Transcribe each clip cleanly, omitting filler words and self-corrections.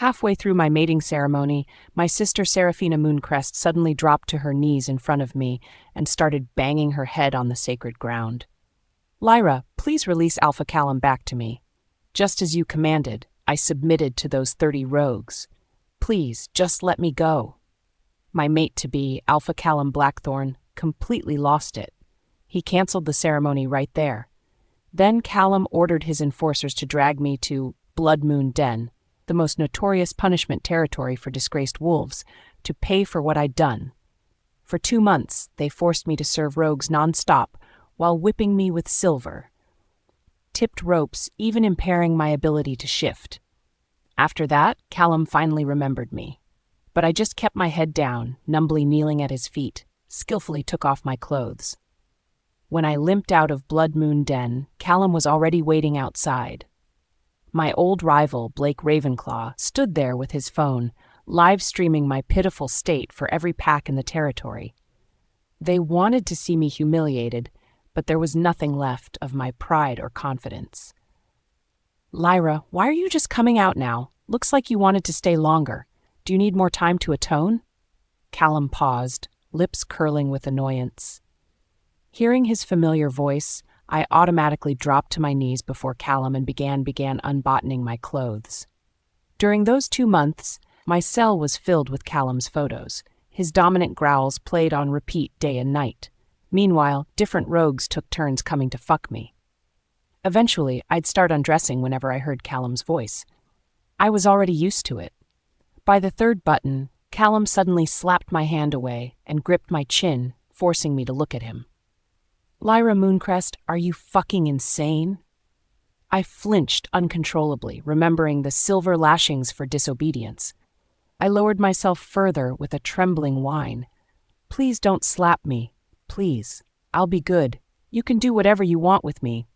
Halfway through my mating ceremony, my sister Seraphina Mooncrest suddenly dropped to her knees in front of me and started banging her head on the sacred ground. "Lyra, please release Alpha Callum back to me. Just as you commanded, I submitted to those 30 rogues. Please, just let me go." My mate-to-be, Alpha Callum Blackthorn, completely lost it. He canceled the ceremony right there. Then Callum ordered his enforcers to drag me to Blood Moon Den, the most notorious punishment territory for disgraced wolves, to pay for what I'd done. For 2 months, they forced me to serve rogues non-stop while whipping me with silver. Tipped ropes, even impairing my ability to shift. After that, Callum finally remembered me. But I just kept my head down, numbly kneeling at his feet, skillfully took off my clothes. When I limped out of Blood Moon Den, Callum was already waiting outside. My old rival, Blake Ravenclaw, stood there with his phone, live-streaming my pitiful state for every pack in the territory. They wanted to see me humiliated, but there was nothing left of my pride or confidence. "Lyra, why are you just coming out now? Looks like you wanted to stay longer. Do you need more time to atone?" Callum paused, lips curling with annoyance. Hearing his familiar voice, I automatically dropped to my knees before Callum and began unbuttoning my clothes. During those 2 months, my cell was filled with Callum's photos. His dominant growls played on repeat day and night. Meanwhile, different rogues took turns coming to fuck me. Eventually, I'd start undressing whenever I heard Callum's voice. I was already used to it. By the 3rd button, Callum suddenly slapped my hand away and gripped my chin, forcing me to look at him. "Lyra Mooncrest, are you fucking insane?" I flinched uncontrollably, remembering the silver lashings for disobedience. I lowered myself further with a trembling whine. "Please don't slap me. Please. I'll be good. You can do whatever you want with me.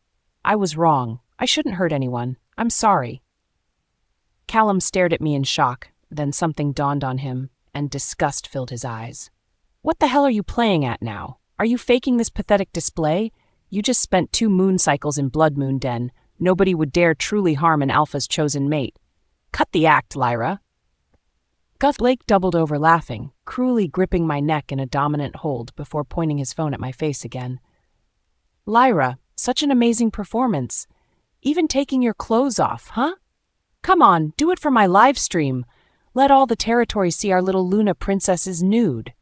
I was wrong. I shouldn't hurt anyone. I'm sorry." Callum stared at me in shock, then something dawned on him, and disgust filled his eyes. "What the hell are you playing at now? Are you faking this pathetic display? You just spent 2 moon cycles in Blood Moon Den. Nobody would dare truly harm an alpha's chosen mate. Cut the act, Lyra." Blake doubled over laughing, cruelly gripping my neck in a dominant hold before pointing his phone at my face again. "Lyra, such an amazing performance. Even taking your clothes off, huh? Come on, do it for my live stream. Let all the territory see our little Luna princess's nude."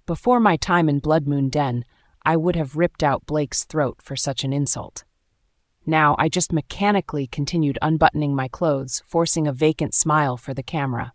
Before my time in Blood Moon Den, I would have ripped out Blake's throat for such an insult. Now I just mechanically continued unbuttoning my clothes, forcing a vacant smile for the camera.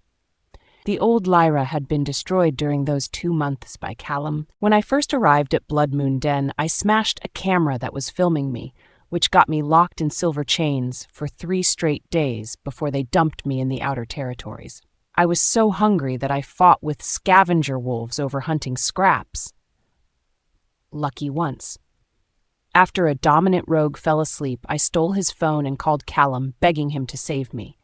The old Lyra had been destroyed during those 2 months by Callum. When I first arrived at Blood Moon Den, I smashed a camera that was filming me, which got me locked in silver chains for 3 straight days before they dumped me in the outer territories. I was so hungry that I fought with scavenger wolves over hunting scraps. Lucky once. After a dominant rogue fell asleep, I stole his phone and called Callum, begging him to save me.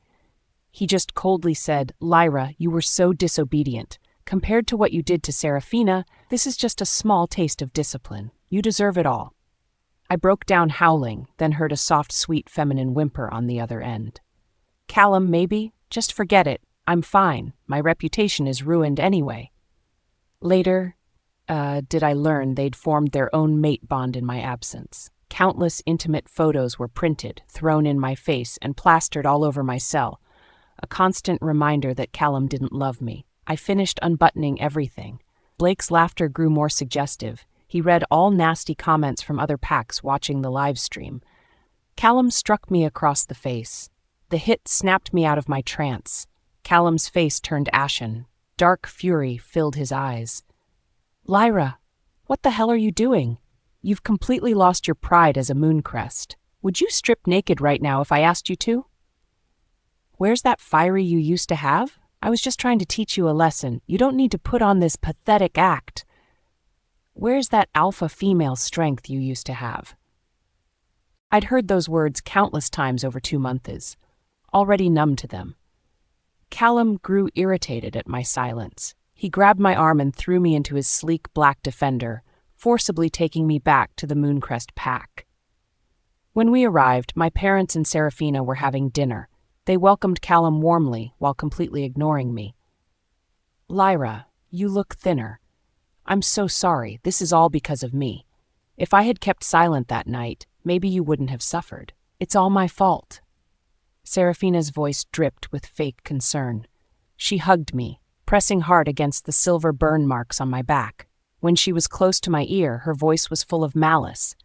He just coldly said, "Lyra, you were so disobedient. Compared to what you did to Seraphina, this is just a small taste of discipline. You deserve it all." I broke down howling, then heard a soft, sweet feminine whimper on the other end. "Callum, maybe? Just forget it. I'm fine. My reputation is ruined anyway." Later, did I learn they'd formed their own mate bond in my absence. Countless intimate photos were printed, thrown in my face, and plastered all over my cell. A constant reminder that Callum didn't love me. I finished unbuttoning everything. Blake's laughter grew more suggestive. He read all nasty comments from other packs watching the live stream. Callum struck me across the face. The hit snapped me out of my trance. Callum's face turned ashen. Dark fury filled his eyes. "Lyra, what the hell are you doing? You've completely lost your pride as a Mooncrest. Would you strip naked right now if I asked you to?" "Where's that fiery you used to have? I was just trying to teach you a lesson. You don't need to put on this pathetic act. Where's that alpha female strength you used to have?" I'd heard those words countless times over 2 months, already numb to them. Callum grew irritated at my silence. He grabbed my arm and threw me into his sleek black Defender, forcibly taking me back to the Mooncrest pack. When we arrived, my parents and Seraphina were having dinner. They welcomed Callum warmly while completely ignoring me. Lyra, you look thinner. I'm so sorry, this is all because of me. If I had kept silent that night, maybe you wouldn't have suffered. It's all my fault. Seraphina's voice dripped with fake concern. She hugged me, pressing hard against the silver burn marks on my back. When she was close to my ear, her voice was full of malice.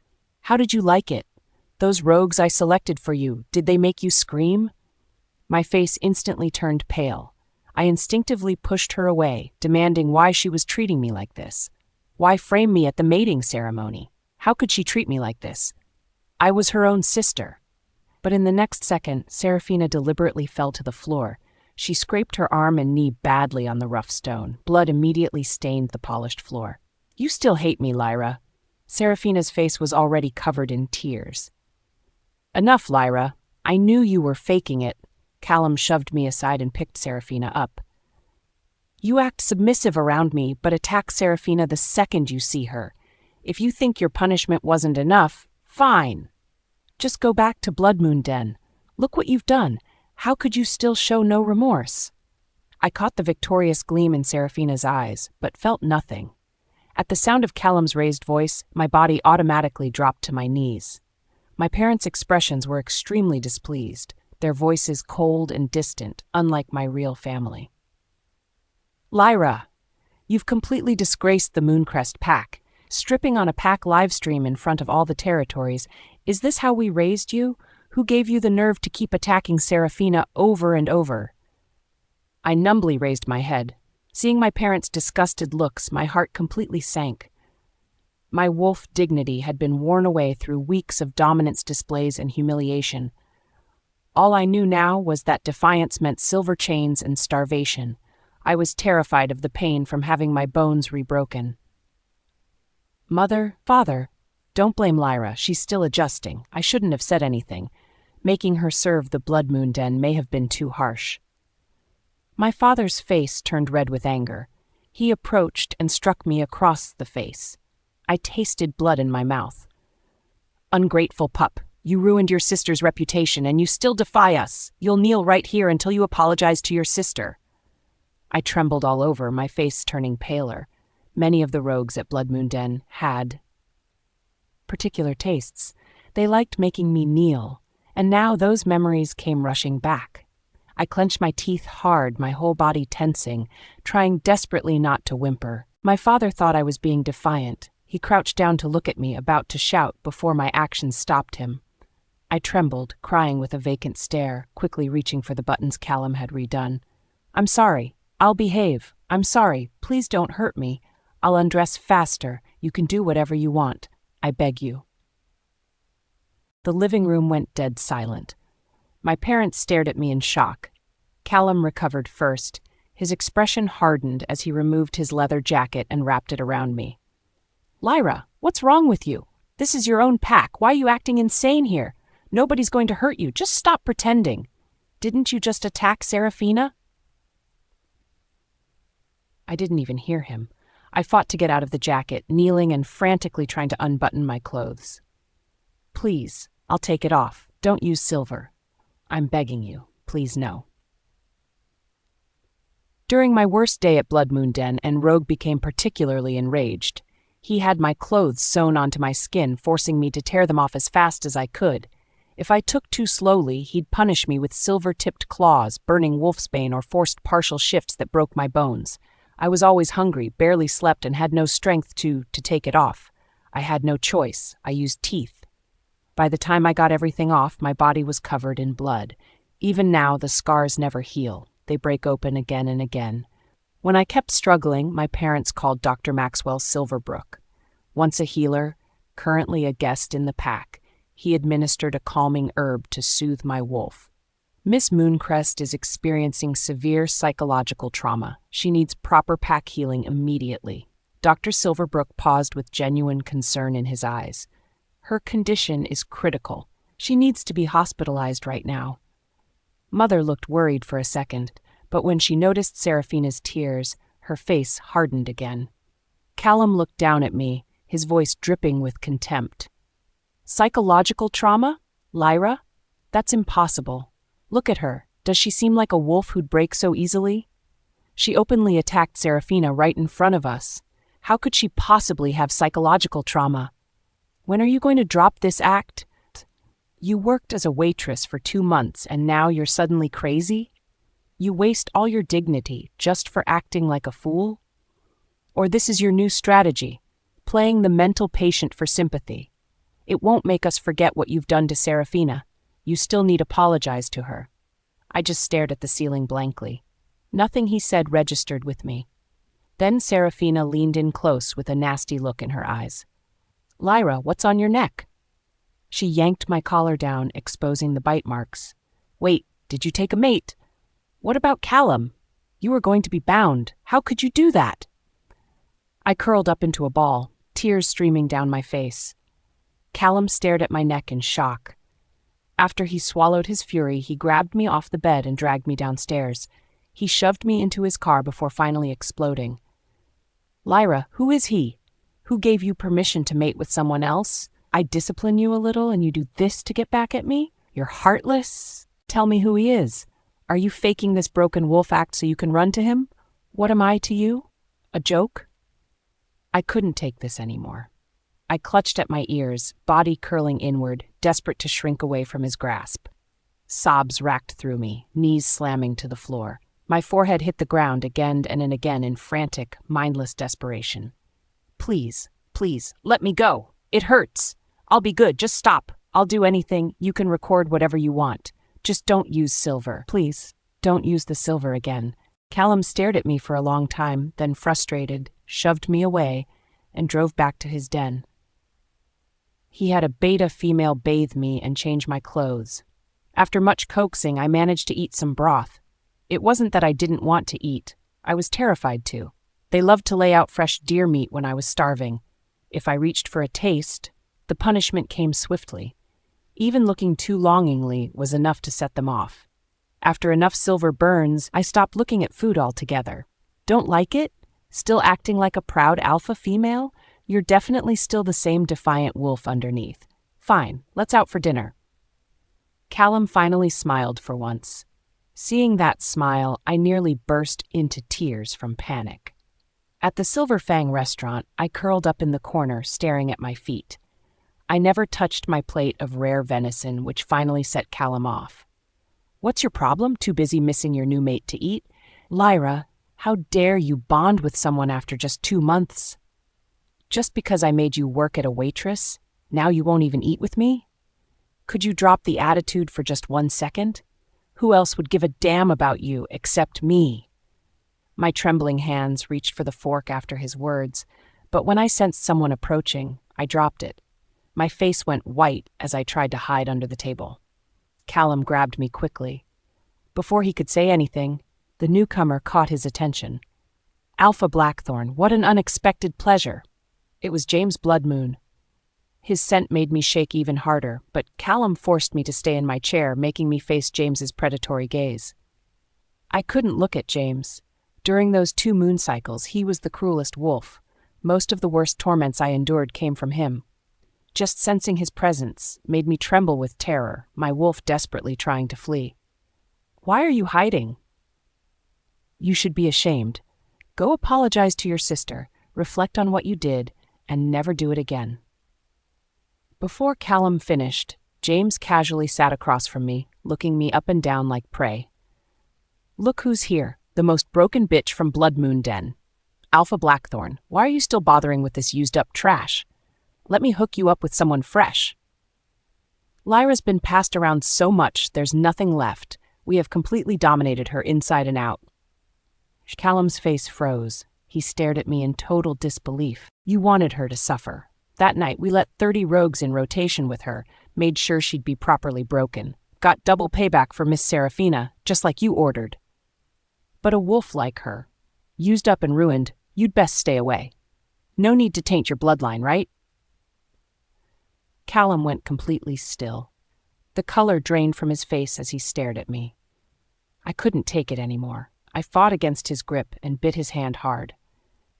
How did you like it? Those rogues I selected for you, did they make you scream? My face instantly turned pale. I instinctively pushed her away, demanding why she was treating me like this. Why frame me at the mating ceremony? How could she treat me like this? I was her own sister. But in the next second, Seraphina deliberately fell to the floor. She scraped her arm and knee badly on the rough stone. Blood immediately stained the polished floor. You still hate me, Lyra. Seraphina's face was already covered in tears. Enough, Lyra. I knew you were faking it. Callum shoved me aside and picked Seraphina up. You act submissive around me, but attack Seraphina the second you see her. If you think your punishment wasn't enough, fine. Just go back to Blood Moon Den. Look what you've done. How could you still show no remorse? I caught the victorious gleam in Seraphina's eyes, but felt nothing. At the sound of Callum's raised voice, my body automatically dropped to my knees. My parents' expressions were extremely displeased, their voices cold and distant, unlike my real family. Lyra, you've completely disgraced the Mooncrest pack. Stripping on a pack livestream in front of all the territories. Is this how we raised you? Who gave you the nerve to keep attacking Seraphina over and over? I numbly raised my head. Seeing my parents' disgusted looks, my heart completely sank. My wolf dignity had been worn away through weeks of dominance displays and humiliation. All I knew now was that defiance meant silver chains and starvation. I was terrified of the pain from having my bones rebroken. Mother, father, don't blame Lyra, she's still adjusting. I shouldn't have said anything. Making her serve the Blood Moon Den may have been too harsh. My father's face turned red with anger. He approached and struck me across the face. I tasted blood in my mouth. Ungrateful pup, you ruined your sister's reputation and you still defy us. You'll kneel right here until you apologize to your sister. I trembled all over, my face turning paler. Many of the rogues at Blood Moon Den had particular tastes. They liked making me kneel, and now those memories came rushing back. I clenched my teeth hard, my whole body tensing, trying desperately not to whimper. My father thought I was being defiant. He crouched down to look at me, about to shout, before my actions stopped him. I trembled, crying with a vacant stare, quickly reaching for the buttons Callum had redone. I'm sorry. I'll behave. I'm sorry. Please don't hurt me. I'll undress faster. You can do whatever you want. I beg you. The living room went dead silent. My parents stared at me in shock. Callum recovered first. His expression hardened as he removed his leather jacket and wrapped it around me. Lyra, what's wrong with you? This is your own pack. Why are you acting insane here? Nobody's going to hurt you. Just stop pretending. Didn't you just attack Seraphina? I didn't even hear him. I fought to get out of the jacket, kneeling and frantically trying to unbutton my clothes. Please, I'll take it off. Don't use silver. I'm begging you. Please no. During my worst day at Blood Moon Den, and Rogue became particularly enraged. He had my clothes sewn onto my skin, forcing me to tear them off as fast as I could. If I took too slowly, he'd punish me with silver-tipped claws, burning wolfsbane, or forced partial shifts that broke my bones. I was always hungry, barely slept, and had no strength to take it off. I had no choice. I used teeth. By the time I got everything off, my body was covered in blood. Even now, the scars never heal. They break open again and again. When I kept struggling, my parents called Dr. Maxwell Silverbrook. Once a healer, currently a guest in the pack, he administered a calming herb to soothe my wolf. Miss Mooncrest is experiencing severe psychological trauma. She needs proper pack healing immediately. Dr. Silverbrook paused with genuine concern in his eyes. Her condition is critical. She needs to be hospitalized right now. Mother looked worried for a second, but when she noticed Seraphina's tears, her face hardened again. Callum looked down at me, his voice dripping with contempt. Psychological trauma? Lyra? That's impossible. Look at her. Does she seem like a wolf who'd break so easily? She openly attacked Seraphina right in front of us. How could she possibly have psychological trauma? When are you going to drop this act? You worked as a waitress for 2 months and now you're suddenly crazy? You waste all your dignity just for acting like a fool? Or this is your new strategy, playing the mental patient for sympathy. It won't make us forget what you've done to Seraphina. You still need to apologize to her. I just stared at the ceiling blankly. Nothing he said registered with me. Then Seraphina leaned in close with a nasty look in her eyes. Lyra, what's on your neck? She yanked my collar down, exposing the bite marks. Wait, did you take a mate? What about Callum? You were going to be bound. How could you do that? I curled up into a ball, tears streaming down my face. Callum stared at my neck in shock. After he swallowed his fury, he grabbed me off the bed and dragged me downstairs. He shoved me into his car before finally exploding. Lyra, who is he? Who gave you permission to mate with someone else? I discipline you a little and you do this to get back at me? You're heartless? Tell me who he is. Are you faking this broken wolf act so you can run to him? What am I to you? A joke? I couldn't take this anymore. I clutched at my ears, body curling inward, desperate to shrink away from his grasp. Sobs racked through me, knees slamming to the floor. My forehead hit the ground again and again in frantic, mindless desperation. Please, please, let me go. It hurts. I'll be good. Just stop. I'll do anything. You can record whatever you want. Just don't use silver. Please, don't use the silver again. Callum stared at me for a long time, then frustrated, shoved me away, and drove back to his den. He had a beta female bathe me and change my clothes. After much coaxing, I managed to eat some broth. It wasn't that I didn't want to eat. I was terrified to. They loved to lay out fresh deer meat when I was starving. If I reached for a taste, the punishment came swiftly. Even looking too longingly was enough to set them off. After enough silver burns, I stopped looking at food altogether. Don't like it? Still acting like a proud alpha female? You're definitely still the same defiant wolf underneath. Fine, let's out for dinner. Callum finally smiled for once. Seeing that smile, I nearly burst into tears from panic. At the Silver Fang restaurant, I curled up in the corner, staring at my feet. I never touched my plate of rare venison, which finally set Callum off. What's your problem? Too busy missing your new mate to eat? Lyra, how dare you bond with someone after just 2 months? Just because I made you work at a waitress, now you won't even eat with me? Could you drop the attitude for just 1 second? Who else would give a damn about you except me? My trembling hands reached for the fork after his words, but when I sensed someone approaching, I dropped it. My face went white as I tried to hide under the table. Callum grabbed me quickly. Before he could say anything, the newcomer caught his attention. Alpha Blackthorn, what an unexpected pleasure. It was James Bloodmoon. His scent made me shake even harder, but Callum forced me to stay in my chair, making me face James's predatory gaze. I couldn't look at James. During those 2 moon cycles, he was the cruelest wolf. Most of the worst torments I endured came from him. Just sensing his presence made me tremble with terror, my wolf desperately trying to flee. Why are you hiding? You should be ashamed. Go apologize to your sister, reflect on what you did, and never do it again. Before Callum finished, James casually sat across from me, looking me up and down like prey. Look who's here, the most broken bitch from Blood Moon Den. Alpha Blackthorn, why are you still bothering with this used-up trash? Let me hook you up with someone fresh. Lyra's been passed around so much, there's nothing left. We have completely dominated her inside and out. Callum's face froze. He stared at me in total disbelief. You wanted her to suffer. That night, we let 30 rogues in rotation with her, made sure she'd be properly broken. Got double payback for Miss Seraphina, just like you ordered. But a wolf like her, used up and ruined, you'd best stay away. No need to taint your bloodline, right? Callum went completely still. The color drained from his face as he stared at me. I couldn't take it anymore. I fought against his grip and bit his hand hard.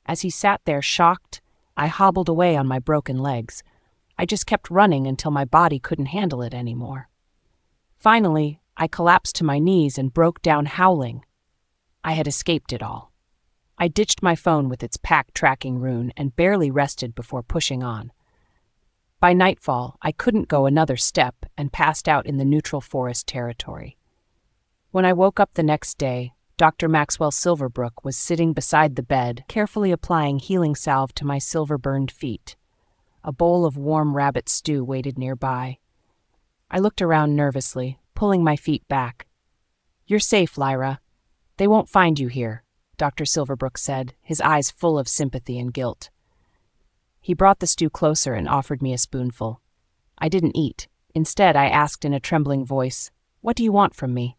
As he sat there shocked, I hobbled away on my broken legs. I just kept running until my body couldn't handle it anymore. Finally, I collapsed to my knees and broke down howling. I had escaped it all. I ditched my phone with its pack tracking rune and barely rested before pushing on. By nightfall, I couldn't go another step and passed out in the neutral forest territory. When I woke up the next day, Dr. Maxwell Silverbrook was sitting beside the bed, carefully applying healing salve to my silver-burned feet. A bowl of warm rabbit stew waited nearby. I looked around nervously, pulling my feet back. "You're safe, Lyra. They won't find you here," Dr. Silverbrook said, his eyes full of sympathy and guilt. He brought the stew closer and offered me a spoonful. I didn't eat. Instead, I asked in a trembling voice, "What do you want from me?"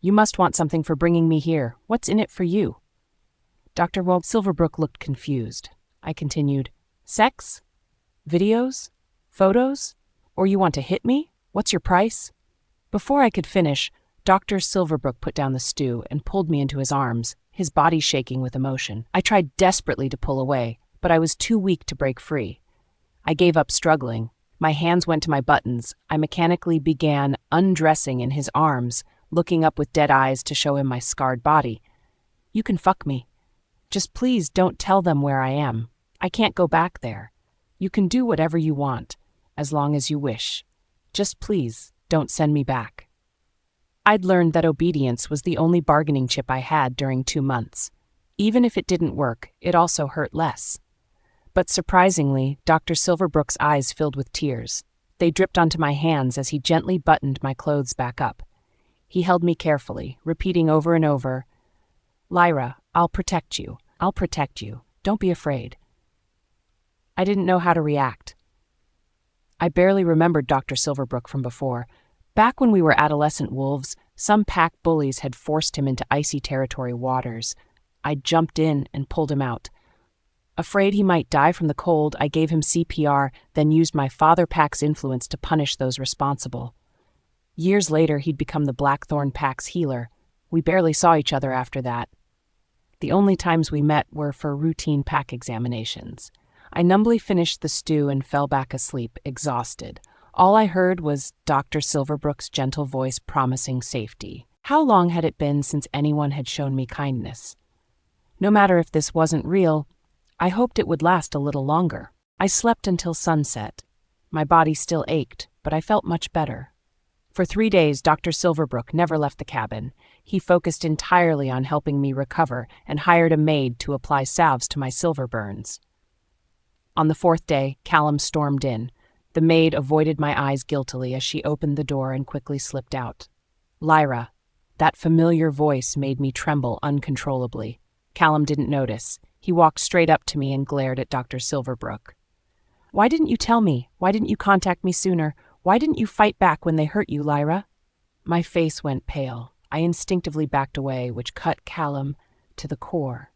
"You must want something for bringing me here. What's in it for you?" Dr. Silverbrook looked confused. I continued, "Sex? Videos? Photos? Or you want to hit me? What's your price?" Before I could finish, Dr. Silverbrook put down the stew and pulled me into his arms, his body shaking with emotion. I tried desperately to pull away, but I was too weak to break free. I gave up struggling. My hands went to my buttons. I mechanically began undressing in his arms, looking up with dead eyes to show him my scarred body. "You can fuck me. Just please don't tell them where I am. I can't go back there. You can do whatever you want, as long as you wish. Just please don't send me back." I'd learned that obedience was the only bargaining chip I had during 2 months. Even if it didn't work, it also hurt less. But surprisingly, Dr. Silverbrook's eyes filled with tears. They dripped onto my hands as he gently buttoned my clothes back up. He held me carefully, repeating over and over, "Lyra, I'll protect you. I'll protect you. Don't be afraid." I didn't know how to react. I barely remembered Dr. Silverbrook from before. Back when we were adolescent wolves, some pack bullies had forced him into icy territory waters. I jumped in and pulled him out. Afraid he might die from the cold, I gave him CPR, then used my father pack's influence to punish those responsible. Years later, he'd become the Blackthorn Pack's healer. We barely saw each other after that. The only times we met were for routine pack examinations. I numbly finished the stew and fell back asleep, exhausted. All I heard was Dr. Silverbrook's gentle voice promising safety. How long had it been since anyone had shown me kindness? No matter if this wasn't real, I hoped it would last a little longer. I slept until sunset. My body still ached, but I felt much better. For 3 days, Dr. Silverbrook never left the cabin. He focused entirely on helping me recover and hired a maid to apply salves to my silver burns. On the 4th day, Callum stormed in. The maid avoided my eyes guiltily as she opened the door and quickly slipped out. "Lyra." That familiar voice made me tremble uncontrollably. Callum didn't notice. He walked straight up to me and glared at Dr. Silverbrook. "Why didn't you tell me? Why didn't you contact me sooner? Why didn't you fight back when they hurt you, Lyra?" My face went pale. I instinctively backed away, which cut Callum to the core.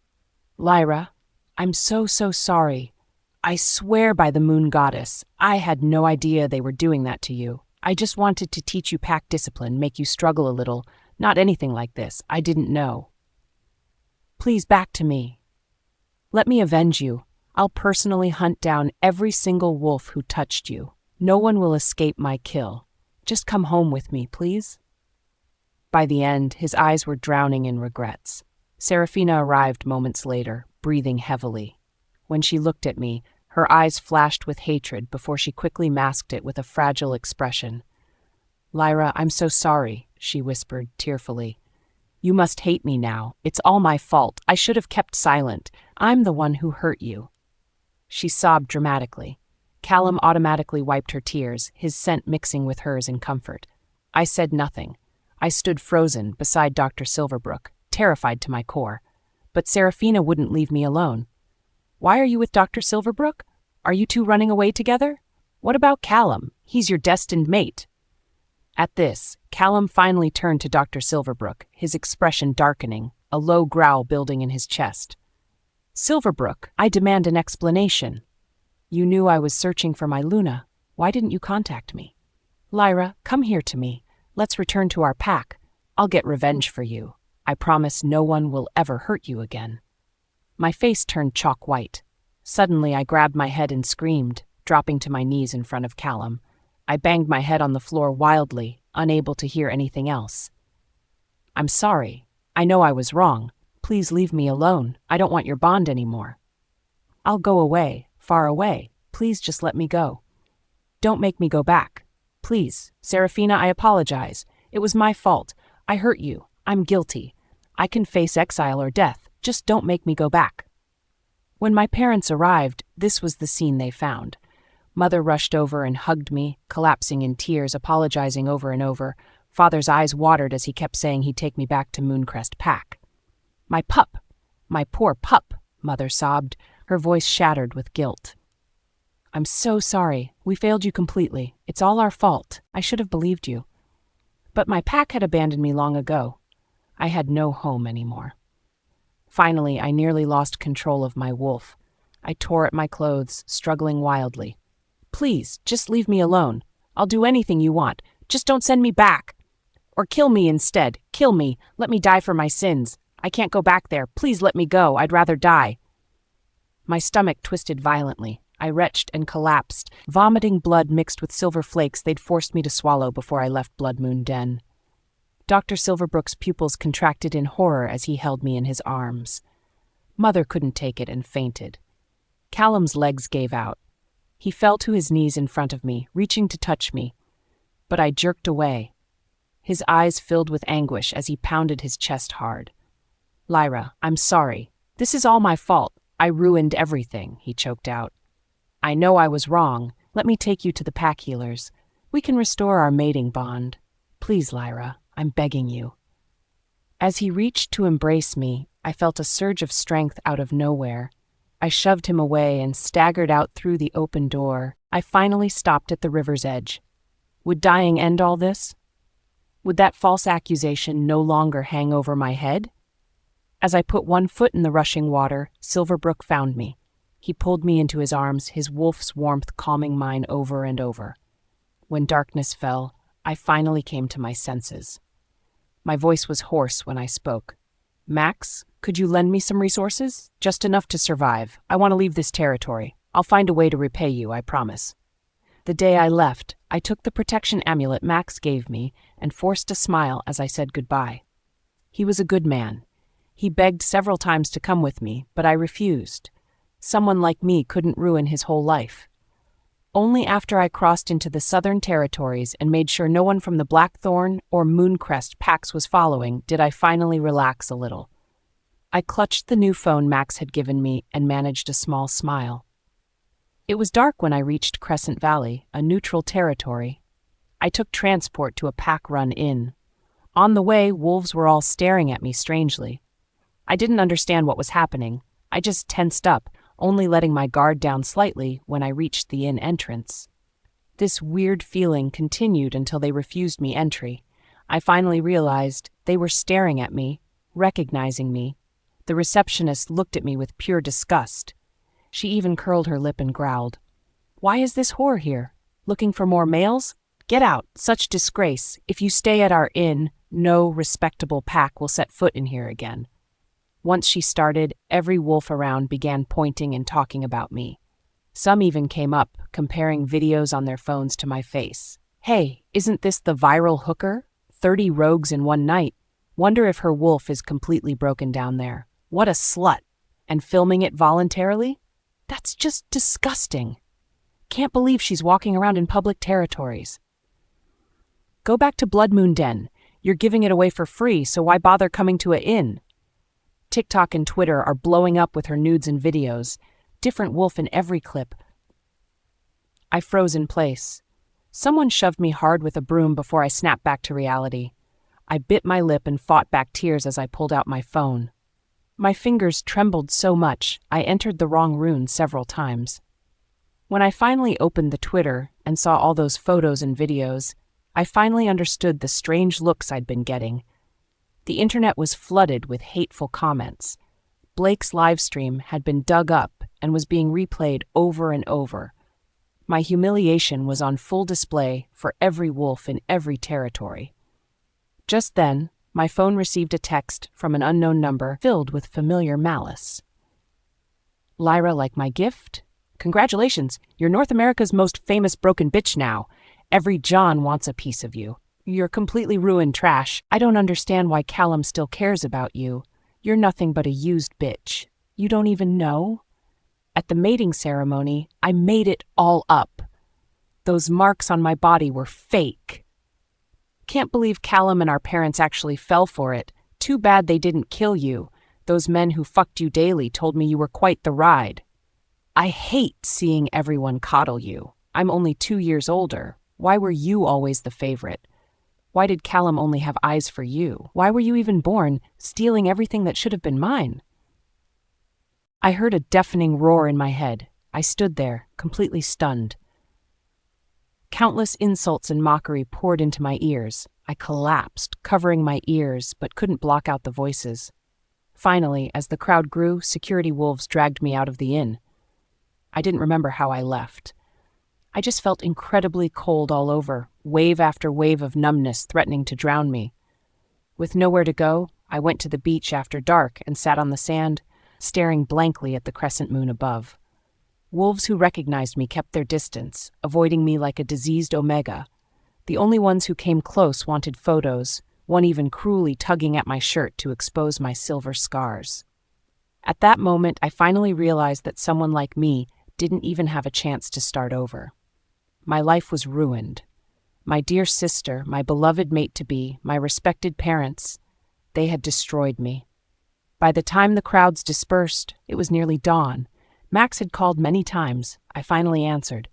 "Lyra, I'm so sorry. I swear by the moon goddess, I had no idea they were doing that to you. I just wanted to teach you pack discipline, make you struggle a little. Not anything like this. I didn't know. Please back to me. Let me avenge you. I'll personally hunt down every single wolf who touched you. No one will escape my kill. Just come home with me, please." By the end, his eyes were drowning in regrets. Seraphina arrived moments later, breathing heavily. When she looked at me, her eyes flashed with hatred before she quickly masked it with a fragile expression. "Lyra, I'm so sorry," she whispered tearfully. "You must hate me now. It's all my fault. I should have kept silent. I'm the one who hurt you." She sobbed dramatically. Callum automatically wiped her tears, his scent mixing with hers in comfort. I said nothing. I stood frozen beside Dr. Silverbrook, terrified to my core. But Seraphina wouldn't leave me alone. "Why are you with Dr. Silverbrook? Are you two running away together? What about Callum? He's your destined mate." At this, Callum finally turned to Dr. Silverbrook, his expression darkening, a low growl building in his chest. "Silverbrook, I demand an explanation. You knew I was searching for my Luna. Why didn't you contact me? Lyra, come here to me. Let's return to our pack. I'll get revenge for you. I promise no one will ever hurt you again." My face turned chalk white. Suddenly, I grabbed my head and screamed, dropping to my knees in front of Callum. I banged my head on the floor wildly, unable to hear anything else. "I'm sorry. I know I was wrong. Please leave me alone. I don't want your bond anymore." "I'll go away, far away. Please just let me go. Don't make me go back. Please, Seraphina, I apologize. It was my fault. I hurt you. I'm guilty. I can face exile or death. Just don't make me go back." When my parents arrived, this was the scene they found. Mother rushed over and hugged me, collapsing in tears, apologizing over and over. Father's eyes watered as he kept saying he'd take me back to Mooncrest Pack. "My pup! My poor pup!" Mother sobbed, her voice shattered with guilt. "I'm so sorry. We failed you completely. It's all our fault. I should have believed you. But my pack had abandoned me long ago. I had no home anymore." Finally, I nearly lost control of my wolf. I tore at my clothes, struggling wildly. "Please, just leave me alone. I'll do anything you want. Just don't send me back. Or kill me instead. Kill me. Let me die for my sins. I can't go back there. Please let me go. I'd rather die." My stomach twisted violently. I retched and collapsed, vomiting blood mixed with silver flakes they'd forced me to swallow before I left Blood Moon Den. Dr. Silverbrook's pupils contracted in horror as he held me in his arms. Mother couldn't take it and fainted. Callum's legs gave out. He fell to his knees in front of me, reaching to touch me. But I jerked away. His eyes filled with anguish as he pounded his chest hard. "Lyra, I'm sorry. This is all my fault. I ruined everything," he choked out. "I know I was wrong. Let me take you to the pack healers. We can restore our mating bond. Please, Lyra, I'm begging you." As he reached to embrace me, I felt a surge of strength out of nowhere. I shoved him away and staggered out through the open door. I finally stopped at the river's edge. Would dying end all this? Would that false accusation no longer hang over my head? As I put one foot in the rushing water, Silverbrook found me. He pulled me into his arms, his wolf's warmth calming mine over and over. When darkness fell, I finally came to my senses. My voice was hoarse when I spoke. "Max, could you lend me some resources? Just enough to survive. I want to leave this territory. I'll find a way to repay you, I promise." The day I left, I took the protection amulet Max gave me and forced a smile as I said goodbye. He was a good man. He begged several times to come with me, but I refused. Someone like me couldn't ruin his whole life. Only after I crossed into the Southern Territories and made sure no one from the Blackthorn or Mooncrest packs was following did I finally relax a little. I clutched the new phone Max had given me and managed a small smile. It was dark when I reached Crescent Valley, a neutral territory. I took transport to a pack-run inn. On the way, wolves were all staring at me strangely. I didn't understand what was happening. I just tensed up, only letting my guard down slightly when I reached the inn entrance. This weird feeling continued until they refused me entry. I finally realized they were staring at me, recognizing me. The receptionist looked at me with pure disgust. She even curled her lip and growled. "Why is this whore here? Looking for more males? Get out, such disgrace. If you stay at our inn, no respectable pack will set foot in here again." Once she started, every wolf around began pointing and talking about me. Some even came up, comparing videos on their phones to my face. "Hey, isn't this the viral hooker? 30 rogues in one night. Wonder if her wolf is completely broken down there. What a slut. And filming it voluntarily? That's just disgusting. Can't believe she's walking around in public territories." "Go back to Blood Moon Den. You're giving it away for free, so why bother coming to an inn?" TikTok and Twitter are blowing up with her nudes and videos. Different wolf in every clip. I froze in place. Someone shoved me hard with a broom before I snapped back to reality. I bit my lip and fought back tears as I pulled out my phone. My fingers trembled so much, I entered the wrong rune several times. When I finally opened the Twitter and saw all those photos and videos, I finally understood the strange looks I'd been getting. The internet was flooded with hateful comments. Blake's livestream had been dug up and was being replayed over and over. My humiliation was on full display for every wolf in every territory. Just then, my phone received a text from an unknown number filled with familiar malice. "Lyra, like my gift? Congratulations, you're North America's most famous broken bitch now. Every John wants a piece of you. You're completely ruined trash. I don't understand why Callum still cares about you. You're nothing but a used bitch. You don't even know? At the mating ceremony, I made it all up. Those marks on my body were fake. Can't believe Callum and our parents actually fell for it. Too bad they didn't kill you. Those men who fucked you daily told me you were quite the ride. I hate seeing everyone coddle you. I'm only 2 years older. Why were you always the favorite? Why did Callum only have eyes for you? Why were you even born, stealing everything that should have been mine? I heard a deafening roar in my head. I stood there, completely stunned. Countless insults and mockery poured into my ears. I collapsed, covering my ears, but couldn't block out the voices. Finally, as the crowd grew, security wolves dragged me out of the inn. I didn't remember how I left. I just felt incredibly cold all over, wave after wave of numbness threatening to drown me. With nowhere to go, I went to the beach after dark and sat on the sand, staring blankly at the crescent moon above. Wolves who recognized me kept their distance, avoiding me like a diseased omega. The only ones who came close wanted photos, one even cruelly tugging at my shirt to expose my silver scars. At that moment, I finally realized that someone like me didn't even have a chance to start over. My life was ruined. My dear sister, my beloved mate-to-be, my respected parents, they had destroyed me. By the time the crowds dispersed, it was nearly dawn. Max had called many times. I finally answered.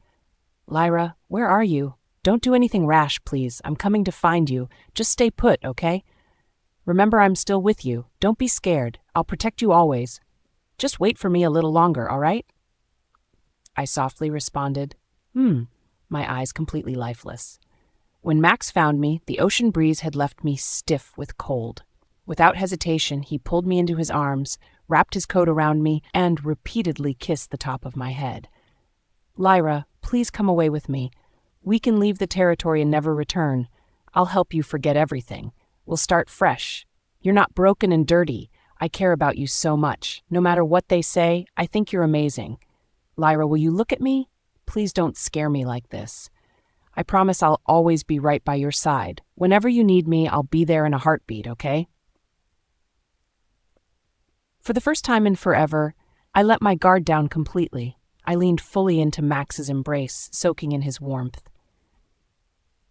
"Lyra, where are you? Don't do anything rash, please. I'm coming to find you. Just stay put, okay? Remember, I'm still with you. Don't be scared. I'll protect you always. Just wait for me a little longer, all right?" I softly responded, my eyes completely lifeless. When Max found me, the ocean breeze had left me stiff with cold. Without hesitation, he pulled me into his arms, wrapped his coat around me, and repeatedly kissed the top of my head. "Lyra, please come away with me. We can leave the territory and never return. I'll help you forget everything. We'll start fresh. You're not broken and dirty. I care about you so much. No matter what they say, I think you're amazing. Lyra, will you look at me? Please don't scare me like this. I promise I'll always be right by your side. Whenever you need me, I'll be there in a heartbeat, okay?" For the first time in forever, I let my guard down completely. I leaned fully into Max's embrace, soaking in his warmth.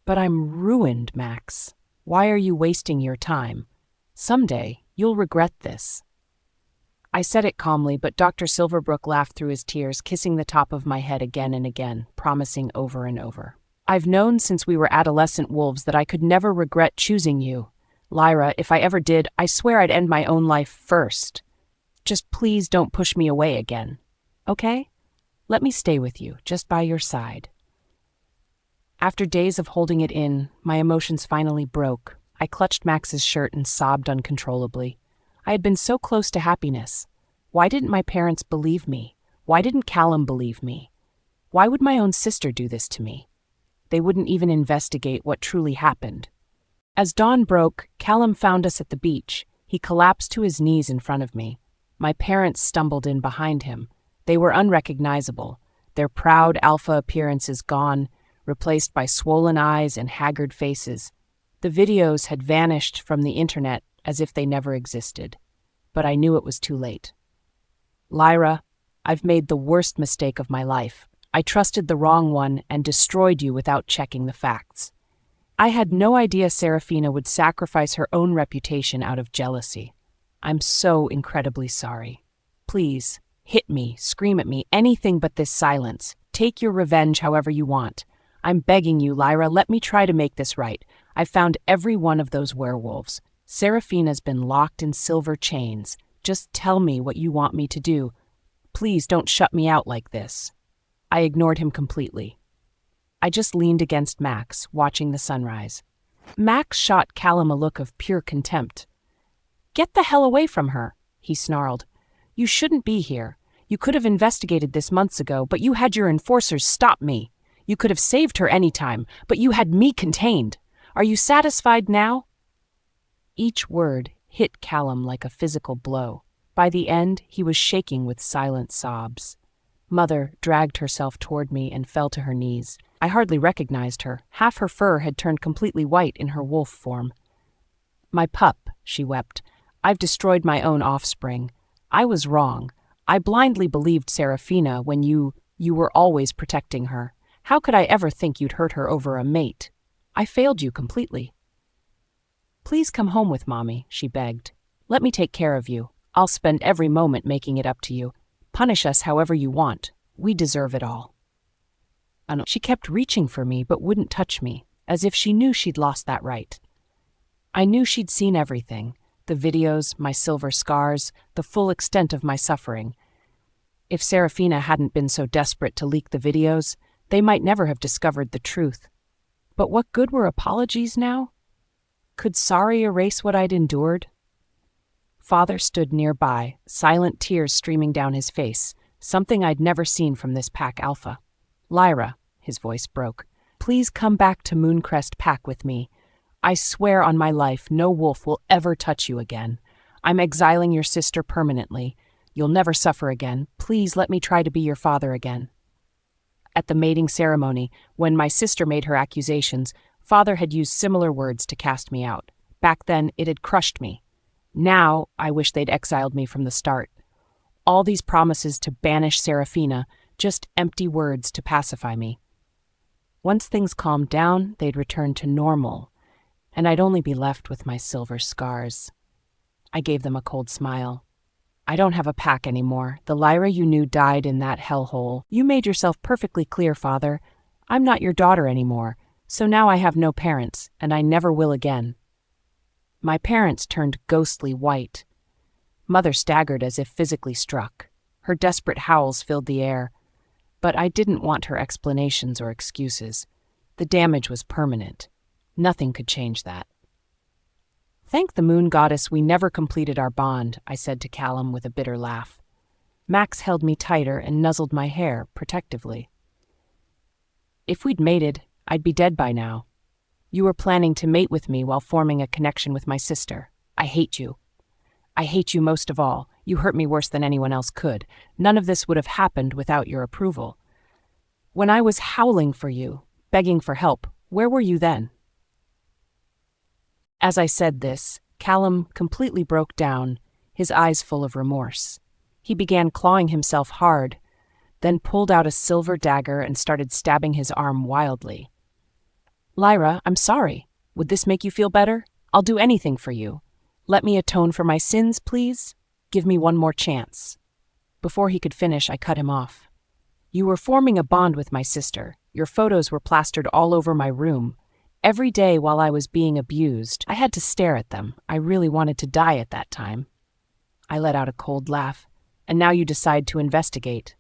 "But I'm ruined, Max. Why are you wasting your time? Someday, you'll regret this." I said it calmly, but Dr. Silverbrook laughed through his tears, kissing the top of my head again and again, promising over and over. "I've known since we were adolescent wolves that I could never regret choosing you. Lyra, if I ever did, I swear I'd end my own life first. Just please don't push me away again. Okay? Let me stay with you, just by your side." After days of holding it in, my emotions finally broke. I clutched Max's shirt and sobbed uncontrollably. I had been so close to happiness. Why didn't my parents believe me? Why didn't Callum believe me? Why would my own sister do this to me? They wouldn't even investigate what truly happened. As dawn broke, Callum found us at the beach. He collapsed to his knees in front of me. My parents stumbled in behind him. They were unrecognizable, their proud alpha appearances gone, replaced by swollen eyes and haggard faces. The videos had vanished from the internet as if they never existed. But I knew it was too late. "Lyra, I've made the worst mistake of my life. I trusted the wrong one and destroyed you without checking the facts. I had no idea Seraphina would sacrifice her own reputation out of jealousy. I'm so incredibly sorry. Please, hit me, scream at me, anything but this silence. Take your revenge however you want. I'm begging you, Lyra, let me try to make this right. I've found every one of those werewolves. Seraphina's been locked in silver chains. Just tell me what you want me to do. Please don't shut me out like this." I ignored him completely. I just leaned against Max, watching the sunrise. Max shot Callum a look of pure contempt. "Get the hell away from her," he snarled. "You shouldn't be here. You could have investigated this months ago, but you had your enforcers stop me. You could have saved her any time, but you had me contained. Are you satisfied now?" Each word hit Callum like a physical blow. By the end, he was shaking with silent sobs. Mother dragged herself toward me and fell to her knees. I hardly recognized her. Half her fur had turned completely white in her wolf form. "My pup," she wept. "I've destroyed my own offspring. I was wrong. I blindly believed Seraphina when you were always protecting her. How could I ever think you'd hurt her over a mate? I failed you completely." "Please come home with Mommy," she begged. "Let me take care of you. I'll spend every moment making it up to you. Punish us however you want. We deserve it all." And she kept reaching for me but wouldn't touch me, as if she knew she'd lost that right. I knew she'd seen everything, the videos, my silver scars, the full extent of my suffering. If Seraphina hadn't been so desperate to leak the videos, they might never have discovered the truth. But what good were apologies now? Could sorry erase what I'd endured? Father stood nearby, silent tears streaming down his face, something I'd never seen from this pack alpha. "Lyra," his voice broke, "please come back to Mooncrest Pack with me. I swear on my life no wolf will ever touch you again. I'm exiling your sister permanently. You'll never suffer again. Please let me try to be your father again." At the mating ceremony, when my sister made her accusations, Father had used similar words to cast me out. Back then, it had crushed me. Now, I wish they'd exiled me from the start. All these promises to banish Seraphina, just empty words to pacify me. Once things calmed down, they'd return to normal, and I'd only be left with my silver scars. I gave them a cold smile. "I don't have a pack anymore. The Lyra you knew died in that hellhole. You made yourself perfectly clear, Father. I'm not your daughter anymore, so now I have no parents, and I never will again." My parents turned ghostly white. Mother staggered as if physically struck. Her desperate howls filled the air. But I didn't want her explanations or excuses. The damage was permanent. Nothing could change that. "Thank the moon goddess we never completed our bond," I said to Callum with a bitter laugh. Max held me tighter and nuzzled my hair protectively. "If we'd mated, I'd be dead by now. You were planning to mate with me while forming a connection with my sister. I hate you. I hate you most of all. You hurt me worse than anyone else could. None of this would have happened without your approval. When I was howling for you, begging for help, where were you then?" As I said this, Callum completely broke down, his eyes full of remorse. He began clawing himself hard, then pulled out a silver dagger and started stabbing his arm wildly. "Lyra, I'm sorry. Would this make you feel better? I'll do anything for you. Let me atone for my sins, please. Give me one more chance." Before he could finish, I cut him off. "You were forming a bond with my sister. Your photos were plastered all over my room. Every day while I was being abused, I had to stare at them. I really wanted to die at that time." I let out a cold laugh. "And now you decide to investigate."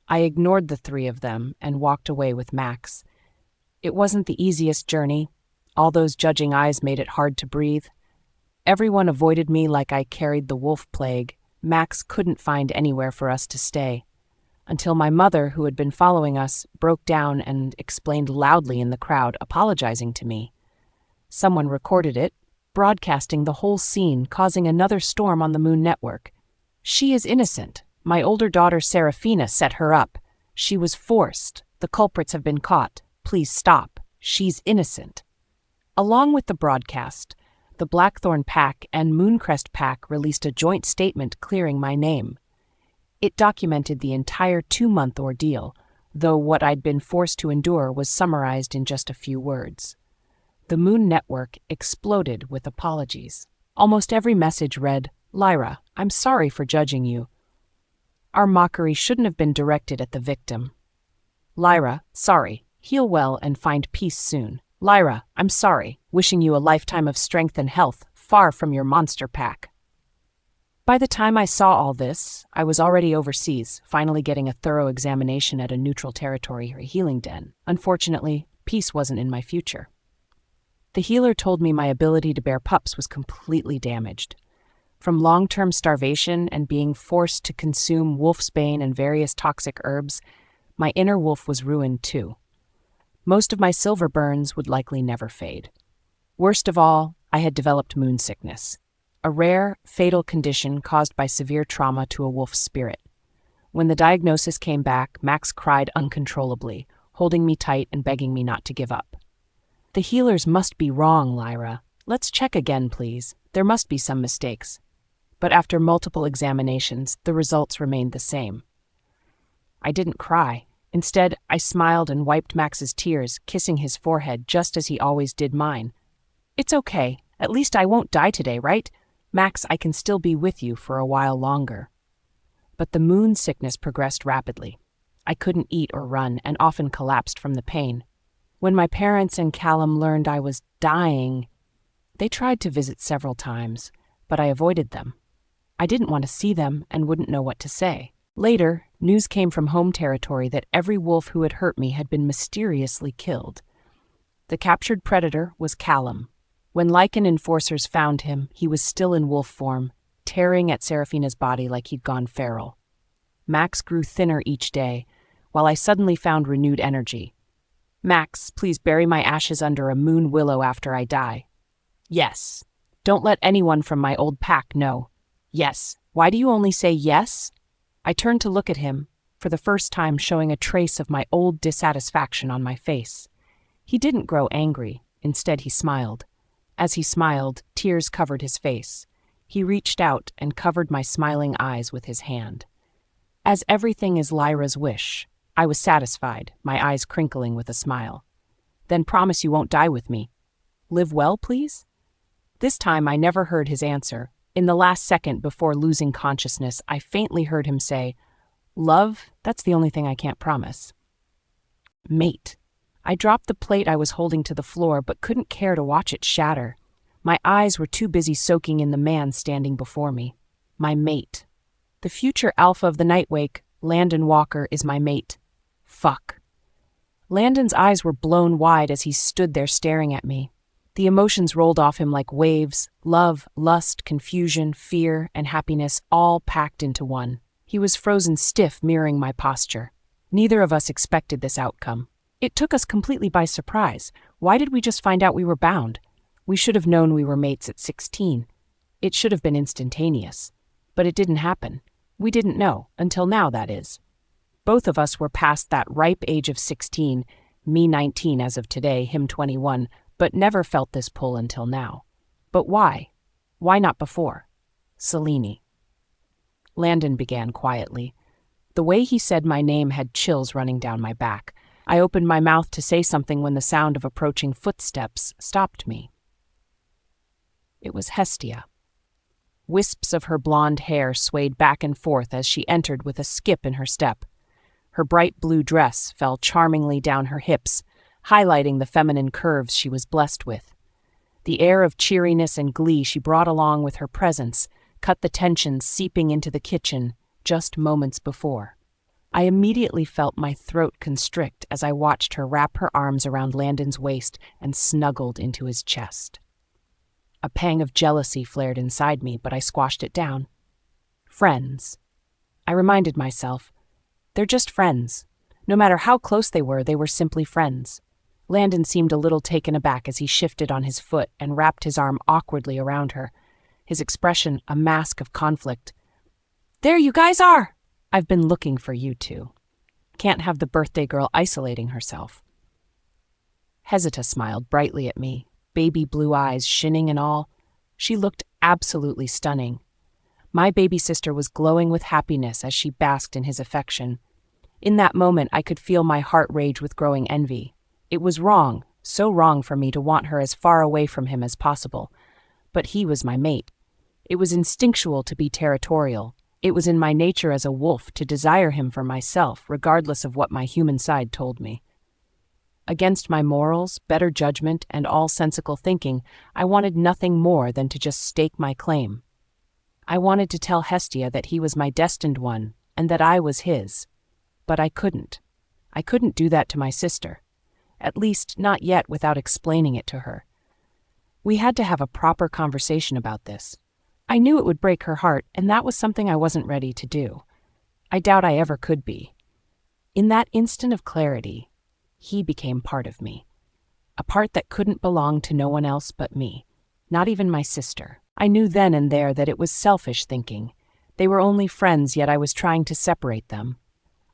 I ignored the three of them and walked away with Max. It wasn't the easiest journey. All those judging eyes made it hard to breathe. Everyone avoided me like I carried the wolf plague. Max couldn't find anywhere for us to stay. Until my mother, who had been following us, broke down and explained loudly in the crowd, apologizing to me. Someone recorded it, broadcasting the whole scene, causing another storm on the Moon Network. "She is innocent. My older daughter Seraphina set her up. She was forced. The culprits have been caught. Please stop. She's innocent." Along with the broadcast, the Blackthorn Pack and Mooncrest Pack released a joint statement clearing my name. It documented the entire 2-month ordeal, though what I'd been forced to endure was summarized in just a few words. The Moon Network exploded with apologies. Almost every message read, "Lyra, I'm sorry for judging you. Our mockery shouldn't have been directed at the victim. Lyra, sorry. Heal well and find peace soon. Lyra, I'm sorry. Wishing you a lifetime of strength and health, far from your monster pack." By the time I saw all this, I was already overseas, finally getting a thorough examination at a neutral territory or healing den. Unfortunately, peace wasn't in my future. The healer told me my ability to bear pups was completely damaged. From long-term starvation and being forced to consume wolfsbane and various toxic herbs, my inner wolf was ruined too. Most of my silver burns would likely never fade. Worst of all, I had developed moon sickness, a rare, fatal condition caused by severe trauma to a wolf's spirit. When the diagnosis came back, Max cried uncontrollably, holding me tight and begging me not to give up. The healers must be wrong, Lyra. Let's check again, please. There must be some mistakes. But after multiple examinations, the results remained the same. I didn't cry. Instead, I smiled and wiped Max's tears, kissing his forehead just as he always did mine. It's okay. At least I won't die today, right? Max, I can still be with you for a while longer. But the moon sickness progressed rapidly. I couldn't eat or run and often collapsed from the pain. When my parents and Callum learned I was dying, they tried to visit several times, but I avoided them. I didn't want to see them and wouldn't know what to say. Later, news came from home territory that every wolf who had hurt me had been mysteriously killed. The captured predator was Callum. When Lycan enforcers found him, he was still in wolf form, tearing at Seraphina's body like he'd gone feral. Max grew thinner each day, while I suddenly found renewed energy. Max, please bury my ashes under a moon willow after I die. Yes. Don't let anyone from my old pack know. Yes. Why do you only say yes? I turned to look at him, for the first time showing a trace of my old dissatisfaction on my face. He didn't grow angry. Instead, he smiled. As he smiled, tears covered his face. He reached out and covered my smiling eyes with his hand. As everything is Lyra's wish, I was satisfied, my eyes crinkling with a smile. Then promise you won't die with me. Live well, please? This time I never heard his answer. In the last second before losing consciousness, I faintly heard him say, "Love, that's the only thing I can't promise." Mate. I dropped the plate I was holding to the floor but couldn't care to watch it shatter. My eyes were too busy soaking in the man standing before me. My mate. The future alpha of the Nightwake, Landon Walker, is my mate. Fuck. Landon's eyes were blown wide as he stood there staring at me. The emotions rolled off him like waves, love, lust, confusion, fear, and happiness all packed into one. He was frozen stiff, mirroring my posture. Neither of us expected this outcome. It took us completely by surprise. Why did we just find out we were bound? We should have known we were mates at 16. It should have been instantaneous. But it didn't happen. We didn't know, until now, that is. Both of us were past that ripe age of 16, me 19 as of today, him 21, but never felt this pull until now. But why? Why not before? Selene. Landon began quietly. The way he said my name had chills running down my back. I opened my mouth to say something when the sound of approaching footsteps stopped me. It was Hestia. Wisps of her blonde hair swayed back and forth as she entered with a skip in her step. Her bright blue dress fell charmingly down her hips, highlighting the feminine curves she was blessed with. The air of cheeriness and glee she brought along with her presence cut the tension seeping into the kitchen just moments before. I immediately felt my throat constrict as I watched her wrap her arms around Landon's waist and snuggled into his chest. A pang of jealousy flared inside me, but I squashed it down. Friends. I reminded myself. They're just friends. No matter how close they were simply friends. Landon seemed a little taken aback as he shifted on his foot and wrapped his arm awkwardly around her, his expression a mask of conflict. "There you guys are! I've been looking for you two. Can't have the birthday girl isolating herself." Hesita smiled brightly at me, baby blue eyes shinning and all. She looked absolutely stunning. My baby sister was glowing with happiness as she basked in his affection. In that moment, I could feel my heart rage with growing envy. It was wrong, so wrong for me to want her as far away from him as possible. But he was my mate. It was instinctual to be territorial. It was in my nature as a wolf to desire him for myself, regardless of what my human side told me. Against my morals, better judgment, and all sensical thinking, I wanted nothing more than to just stake my claim. I wanted to tell Hestia that he was my destined one, and that I was his. But I couldn't. I couldn't do that to my sister. At least, not yet without explaining it to her. We had to have a proper conversation about this. I knew it would break her heart, and that was something I wasn't ready to do. I doubt I ever could be. In that instant of clarity, he became part of me. A part that couldn't belong to no one else but me, not even my sister. I knew then and there that it was selfish thinking. They were only friends, yet I was trying to separate them.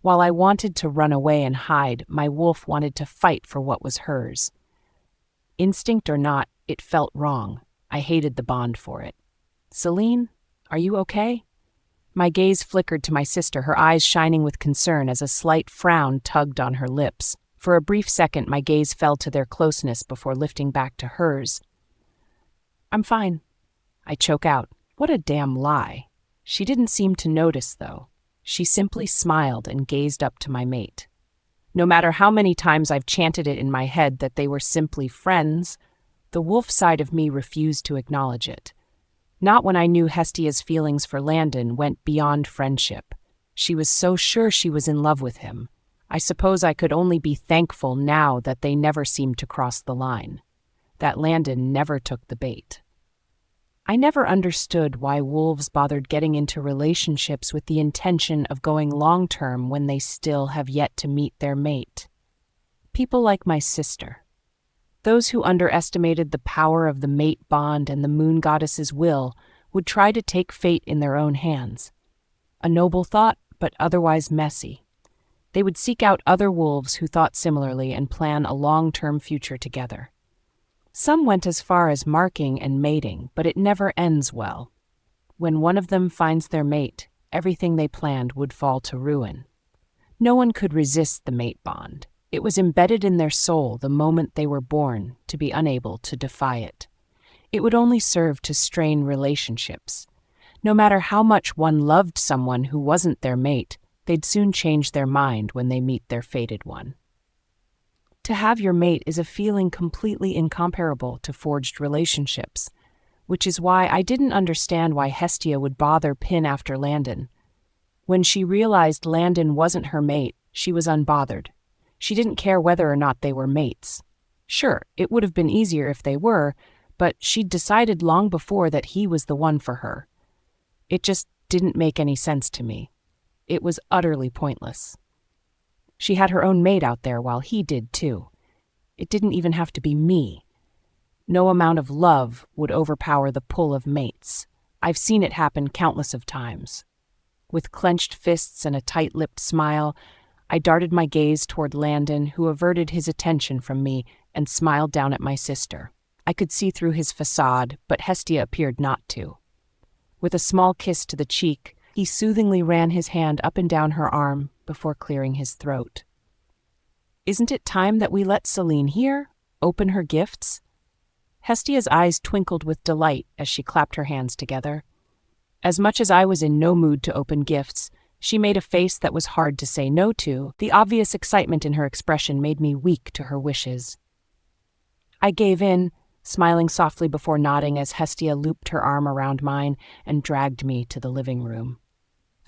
While I wanted to run away and hide, my wolf wanted to fight for what was hers. Instinct or not, it felt wrong. I hated the bond for it. "Celine, are you okay?" My gaze flickered to my sister, her eyes shining with concern as a slight frown tugged on her lips. For a brief second, my gaze fell to their closeness before lifting back to hers. "I'm fine," I choke out. What a damn lie. She didn't seem to notice, though. She simply smiled and gazed up to my mate. No matter how many times I've chanted it in my head that they were simply friends, the wolf side of me refused to acknowledge it. Not when I knew Hestia's feelings for Landon went beyond friendship. She was so sure she was in love with him. I suppose I could only be thankful now that they never seemed to cross the line, that Landon never took the bait. I never understood why wolves bothered getting into relationships with the intention of going long-term when they still have yet to meet their mate. People like my sister. Those who underestimated the power of the mate bond and the moon goddess's will would try to take fate in their own hands. A noble thought, but otherwise messy. They would seek out other wolves who thought similarly and plan a long-term future together. Some went as far as marking and mating, but it never ends well. When one of them finds their mate, everything they planned would fall to ruin. No one could resist the mate bond. It was embedded in their soul the moment they were born, to be unable to defy it. It would only serve to strain relationships. No matter how much one loved someone who wasn't their mate, they'd soon change their mind when they meet their fated one. To have your mate is a feeling completely incomparable to forged relationships, which is why I didn't understand why Hestia would bother pin after Landon. When she realized Landon wasn't her mate, she was unbothered. She didn't care whether or not they were mates. Sure, it would have been easier if they were, but she'd decided long before that he was the one for her. It just didn't make any sense to me. It was utterly pointless. She had her own mate out there while he did too. It didn't even have to be me. No amount of love would overpower the pull of mates. I've seen it happen countless of times. With clenched fists and a tight-lipped smile, I darted my gaze toward Landon, who averted his attention from me and smiled down at my sister. I could see through his facade, but Hestia appeared not to. With a small kiss to the cheek, he soothingly ran his hand up and down her arm before clearing his throat. "Isn't it time that we let Celine hear? Open her gifts?" Hestia's eyes twinkled with delight as she clapped her hands together. As much as I was in no mood to open gifts, she made a face that was hard to say no to. The obvious excitement in her expression made me weak to her wishes. I gave in, smiling softly before nodding as Hestia looped her arm around mine and dragged me to the living room.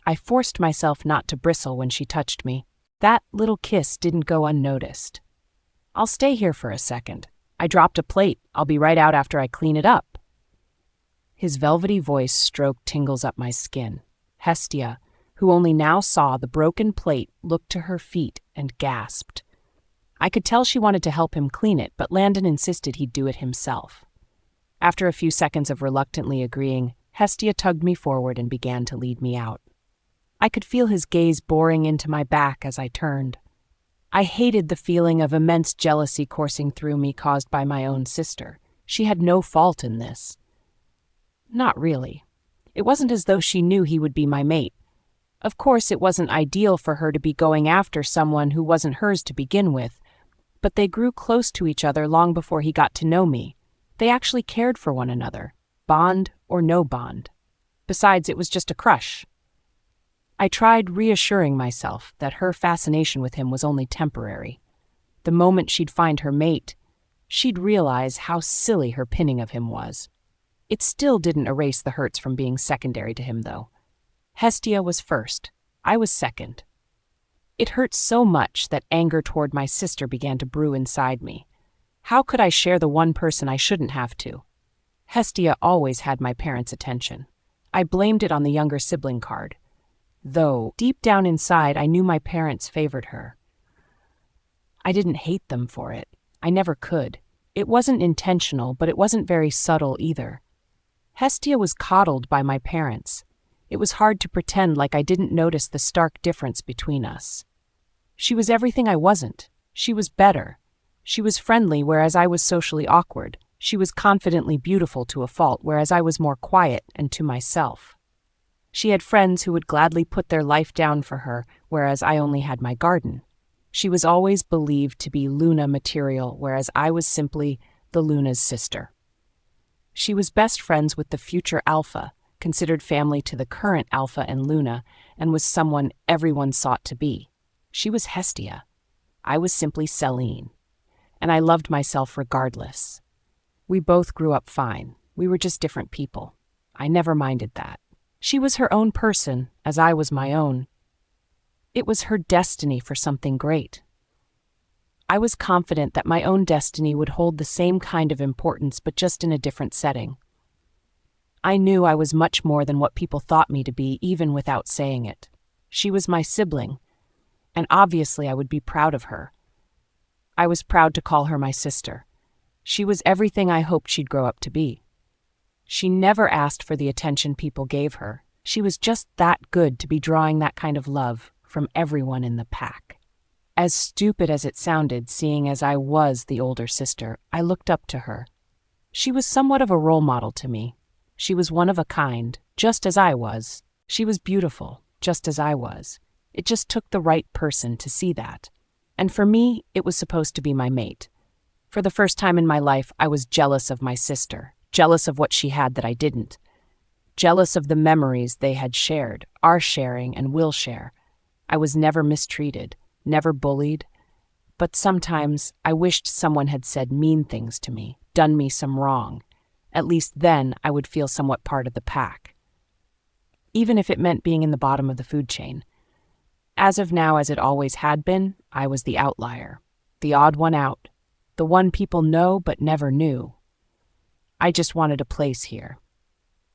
I forced myself not to bristle when she touched me. That little kiss didn't go unnoticed. "I'll stay here for a second. I dropped a plate. I'll be right out after I clean it up." His velvety voice stroked tingles up my skin. Hestia, who only now saw the broken plate, looked to her feet and gasped. I could tell she wanted to help him clean it, but Landon insisted he'd do it himself. After a few seconds of reluctantly agreeing, Hestia tugged me forward and began to lead me out. I could feel his gaze boring into my back as I turned. I hated the feeling of immense jealousy coursing through me caused by my own sister. She had no fault in this. Not really. It wasn't as though she knew he would be my mate. Of course, it wasn't ideal for her to be going after someone who wasn't hers to begin with, but they grew close to each other long before he got to know me. They actually cared for one another, bond or no bond. Besides, it was just a crush. I tried reassuring myself that her fascination with him was only temporary. The moment she'd find her mate, she'd realize how silly her pinning of him was. It still didn't erase the hurts from being secondary to him, though. Hestia was first. I was second. It hurt so much that anger toward my sister began to brew inside me. How could I share the one person I shouldn't have to? Hestia always had my parents' attention. I blamed it on the younger sibling card. Though, deep down inside, I knew my parents favored her. I didn't hate them for it. I never could. It wasn't intentional, but it wasn't very subtle either. Hestia was coddled by my parents. It was hard to pretend like I didn't notice the stark difference between us. She was everything I wasn't. She was better. She was friendly, whereas I was socially awkward. She was confidently beautiful to a fault, whereas I was more quiet and to myself. She had friends who would gladly put their life down for her, whereas I only had my garden. She was always believed to be Luna material, whereas I was simply the Luna's sister. She was best friends with the future Alpha, considered family to the current Alpha and Luna, and was someone everyone sought to be. She was Hestia. I was simply Selene. And I loved myself regardless. We both grew up fine. We were just different people. I never minded that. She was her own person, as I was my own. It was her destiny for something great. I was confident that my own destiny would hold the same kind of importance, but just in a different setting. I knew I was much more than what people thought me to be, even without saying it. She was my sibling, and obviously I would be proud of her. I was proud to call her my sister. She was everything I hoped she'd grow up to be. She never asked for the attention people gave her. She was just that good to be drawing that kind of love from everyone in the pack. As stupid as it sounded, seeing as I was the older sister, I looked up to her. She was somewhat of a role model to me. She was one of a kind, just as I was. She was beautiful, just as I was. It just took the right person to see that. And for me, it was supposed to be my mate. For the first time in my life, I was jealous of my sister, jealous of what she had that I didn't. Jealous of the memories they had shared, are sharing, and will share. I was never mistreated, never bullied. But sometimes I wished someone had said mean things to me, done me some wrong. At least then I would feel somewhat part of the pack. Even if it meant being in the bottom of the food chain. As of now, as it always had been, I was the outlier, the odd one out, the one people know but never knew. I just wanted a place here.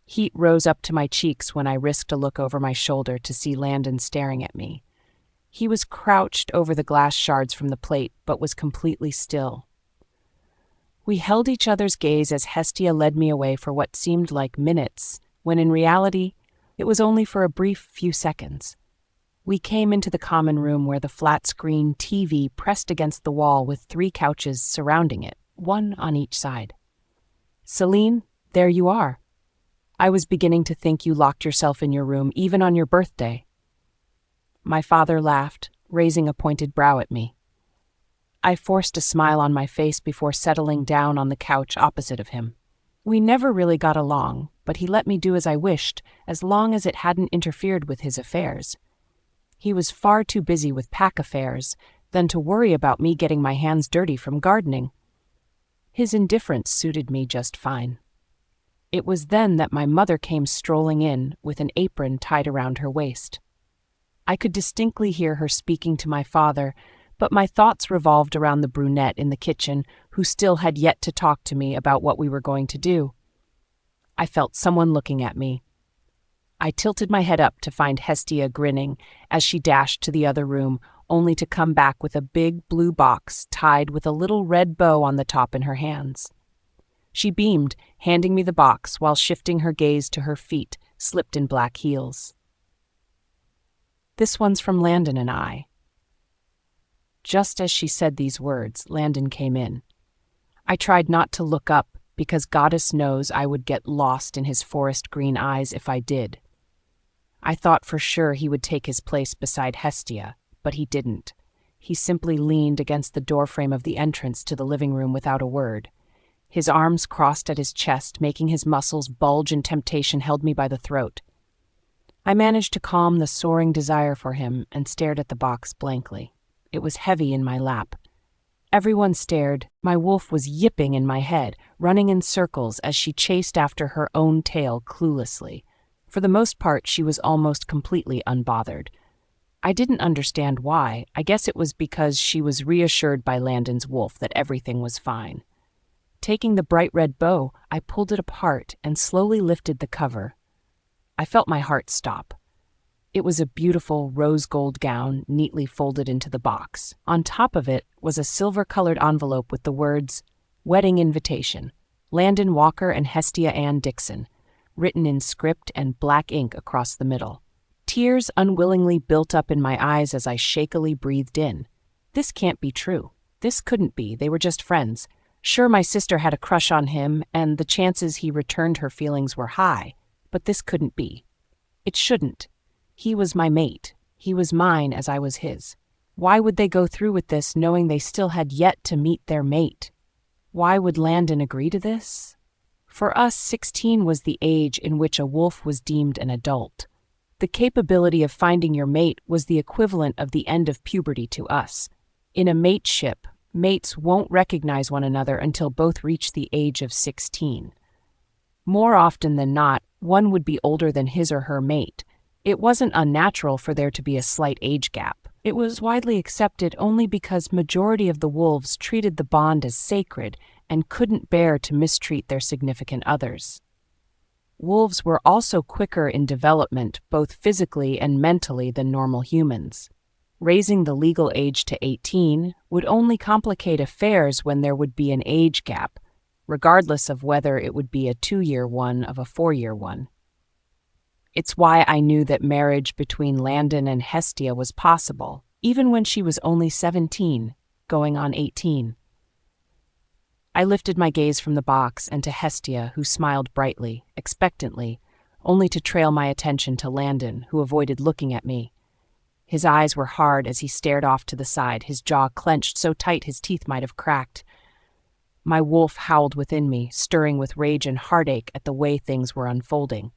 Heat rose up to my cheeks when I risked a look over my shoulder to see Landon staring at me. He was crouched over the glass shards from the plate, but was completely still. We held each other's gaze as Hestia led me away for what seemed like minutes, when in reality, it was only for a brief few seconds. We came into the common room where the flat-screen TV pressed against the wall with 3 couches surrounding it, one on each side. "Selene, there you are. I was beginning to think you locked yourself in your room even on your birthday." My father laughed, raising a pointed brow at me. I forced a smile on my face before settling down on the couch opposite of him. We never really got along, but he let me do as I wished, as long as it hadn't interfered with his affairs. He was far too busy with pack affairs than to worry about me getting my hands dirty from gardening. His indifference suited me just fine. It was then that my mother came strolling in with an apron tied around her waist. I could distinctly hear her speaking to my father, but my thoughts revolved around the brunette in the kitchen who still had yet to talk to me about what we were going to do. I felt someone looking at me. I tilted my head up to find Hestia grinning as she dashed to the other room, only to come back with a big blue box tied with a little red bow on the top in her hands. She beamed, handing me the box while shifting her gaze to her feet, slipped in black heels. "This one's from Landon and I." Just as she said these words, Landon came in. I tried not to look up because goddess knows I would get lost in his forest green eyes if I did. I thought for sure he would take his place beside Hestia, but he didn't. He simply leaned against the doorframe of the entrance to the living room without a word. His arms crossed at his chest, making his muscles bulge, and temptation held me by the throat. I managed to calm the soaring desire for him and stared at the box blankly. It was heavy in my lap. Everyone stared. My wolf was yipping in my head, running in circles as she chased after her own tail cluelessly. For the most part, she was almost completely unbothered. I didn't understand why. I guess it was because she was reassured by Landon's wolf that everything was fine. Taking the bright red bow, I pulled it apart and slowly lifted the cover. I felt my heart stop. It was a beautiful rose gold gown neatly folded into the box. On top of it was a silver-colored envelope with the words, "Wedding Invitation, Landon Walker and Hestia Ann Dixon. written in script and black ink across the middle. Tears unwillingly built up in my eyes as I shakily breathed in. This can't be true. This couldn't be. They were just friends. Sure, my sister had a crush on him, and the chances he returned her feelings were high, but this couldn't be. It shouldn't. He was my mate. He was mine as I was his. Why would they go through with this knowing they still had yet to meet their mate? Why would Landon agree to this? For us, 16 was the age in which a wolf was deemed an adult. The capability of finding your mate was the equivalent of the end of puberty to us. In a mateship, mates won't recognize one another until both reach the age of 16. More often than not, one would be older than his or her mate. It wasn't unnatural for there to be a slight age gap. It was widely accepted only because majority of the wolves treated the bond as sacred and couldn't bear to mistreat their significant others. Wolves were also quicker in development, both physically and mentally, than normal humans. Raising the legal age to 18 would only complicate affairs when there would be an age gap, regardless of whether it would be a 2-year one of a 4-year one. It's why I knew that marriage between Landon and Hestia was possible, even when she was only 17, going on 18. I lifted my gaze from the box and to Hestia, who smiled brightly, expectantly, only to trail my attention to Landon, who avoided looking at me. His eyes were hard as he stared off to the side, his jaw clenched so tight his teeth might have cracked. My wolf howled within me, stirring with rage and heartache at the way things were unfolding.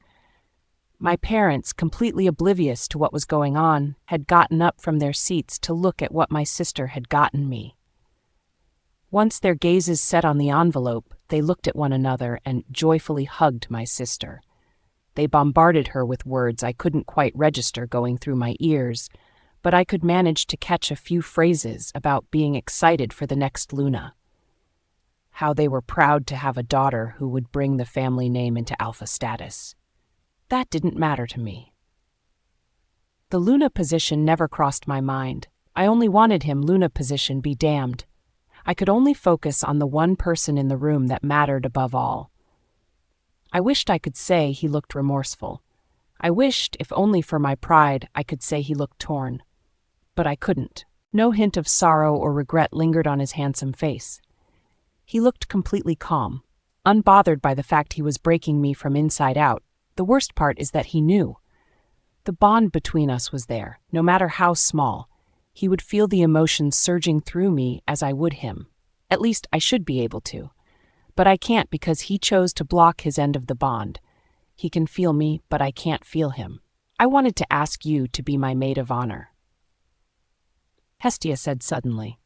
My parents, completely oblivious to what was going on, had gotten up from their seats to look at what my sister had gotten me. Once their gazes set on the envelope, they looked at one another and joyfully hugged my sister. They bombarded her with words I couldn't quite register going through my ears, but I could manage to catch a few phrases about being excited for the next Luna. How they were proud to have a daughter who would bring the family name into alpha status. That didn't matter to me. The Luna position never crossed my mind. I only wanted him Luna position be damned. I could only focus on the one person in the room that mattered above all. I wished I could say he looked remorseful. I wished, if only for my pride, I could say he looked torn. But I couldn't. No hint of sorrow or regret lingered on his handsome face. He looked completely calm, unbothered by the fact he was breaking me from inside out. The worst part is that he knew. The bond between us was there, no matter how small. He would feel the emotions surging through me as I would him. At least I should be able to. But I can't because he chose to block his end of the bond. He can feel me, but I can't feel him. I wanted to ask you to be my maid of honor. Hestia said suddenly.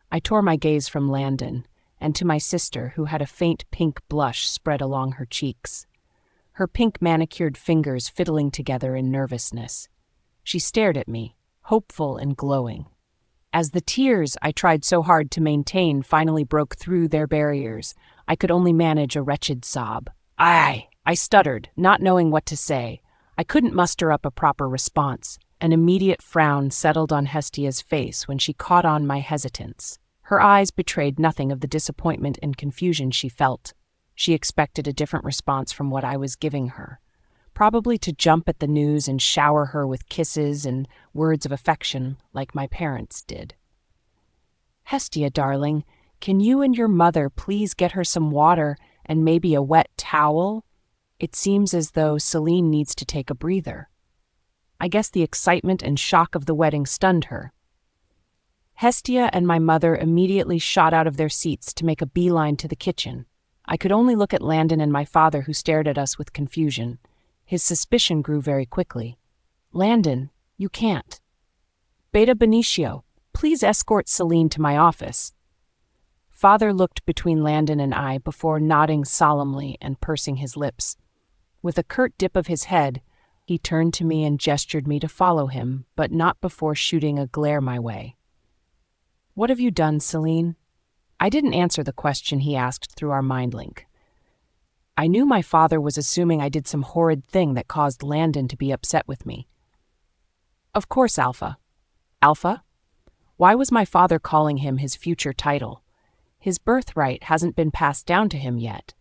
I tore my gaze from Landon, and to my sister, who had a faint pink blush spread along her cheeks. Her pink manicured fingers fiddling together in nervousness. She stared at me, hopeful and glowing. As the tears I tried so hard to maintain finally broke through their barriers, I could only manage a wretched sob. I stuttered, not knowing what to say. I couldn't muster up a proper response. An immediate frown settled on Hestia's face when she caught on my hesitance. Her eyes betrayed nothing of the disappointment and confusion she felt. She expected a different response from what I was giving her. Probably to jump at the news and shower her with kisses and words of affection like my parents did. Hestia, darling, can you and your mother please get her some water and maybe a wet towel? It seems as though Celine needs to take a breather. I guess the excitement and shock of the wedding stunned her. Hestia and my mother immediately shot out of their seats to make a beeline to the kitchen. I could only look at Landon and my father, who stared at us with confusion. His suspicion grew very quickly. Landon, you can't. Beta Benicio, please escort Celine to my office. Father looked between Landon and I before nodding solemnly and pursing his lips. With a curt dip of his head, he turned to me and gestured me to follow him, but not before shooting a glare my way. What have you done, Celine? I didn't answer the question he asked through our mind link. I knew my father was assuming I did some horrid thing that caused Landon to be upset with me. Of course, Alpha. Alpha? Why was my father calling him his future title? His birthright hasn't been passed down to him yet.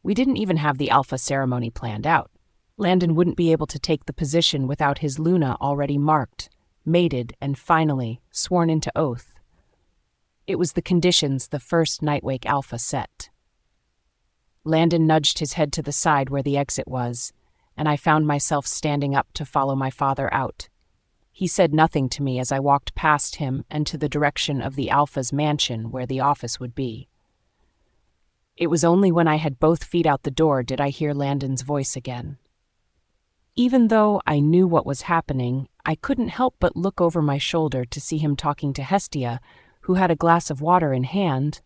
We didn't even have the alpha ceremony planned out. Landon wouldn't be able to take the position without his Luna already marked, mated, and finally sworn into oath. It was the conditions the first Nightwake Alpha set. Landon nudged his head to the side where the exit was, and I found myself standing up to follow my father out. He said nothing to me as I walked past him and to the direction of the Alpha's mansion where the office would be. It was only when I had both feet out the door did I hear Landon's voice again. Even though I knew what was happening, I couldn't help but look over my shoulder to see him talking to Hestia, who had a glass of water in hand.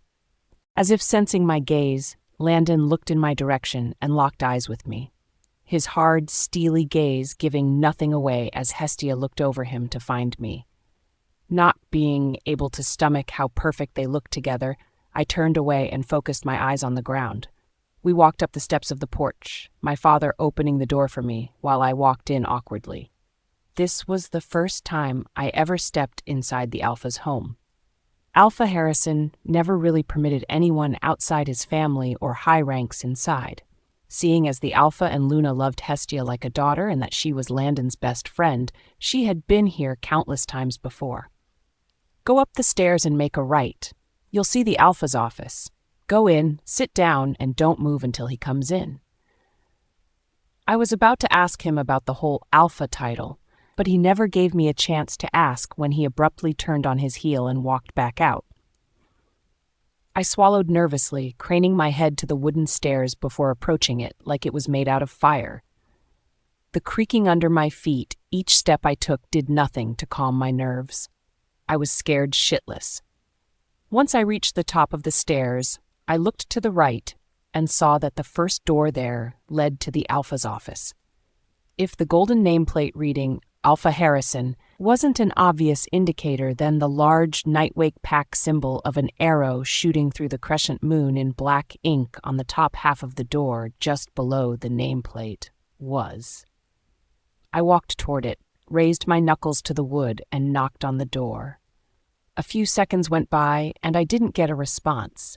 As if sensing my gaze, Landon looked in my direction and locked eyes with me, his hard, steely gaze giving nothing away as Hestia looked over him to find me. Not being able to stomach how perfect they looked together, I turned away and focused my eyes on the ground. We walked up the steps of the porch, my father opening the door for me while I walked in awkwardly. This was the first time I ever stepped inside the Alpha's home. Alpha Harrison never really permitted anyone outside his family or high ranks inside. Seeing as the Alpha and Luna loved Hestia like a daughter and that she was Landon's best friend, she had been here countless times before. Go up the stairs and make a right. You'll see the Alpha's office. Go in, sit down, and don't move until he comes in. I was about to ask him about the whole Alpha title, but he never gave me a chance to ask when he abruptly turned on his heel and walked back out. I swallowed nervously, craning my head to the wooden stairs before approaching it like it was made out of fire. The creaking under my feet, each step I took did nothing to calm my nerves. I was scared shitless. Once I reached the top of the stairs, I looked to the right and saw that the first door there led to the Alpha's office. If the golden nameplate reading Alpha Harrison wasn't an obvious indicator, then the large Nightwake Pack symbol of an arrow shooting through the crescent moon in black ink on the top half of the door just below the nameplate was. I walked toward it, raised my knuckles to the wood, and knocked on the door. A few seconds went by, and I didn't get a response.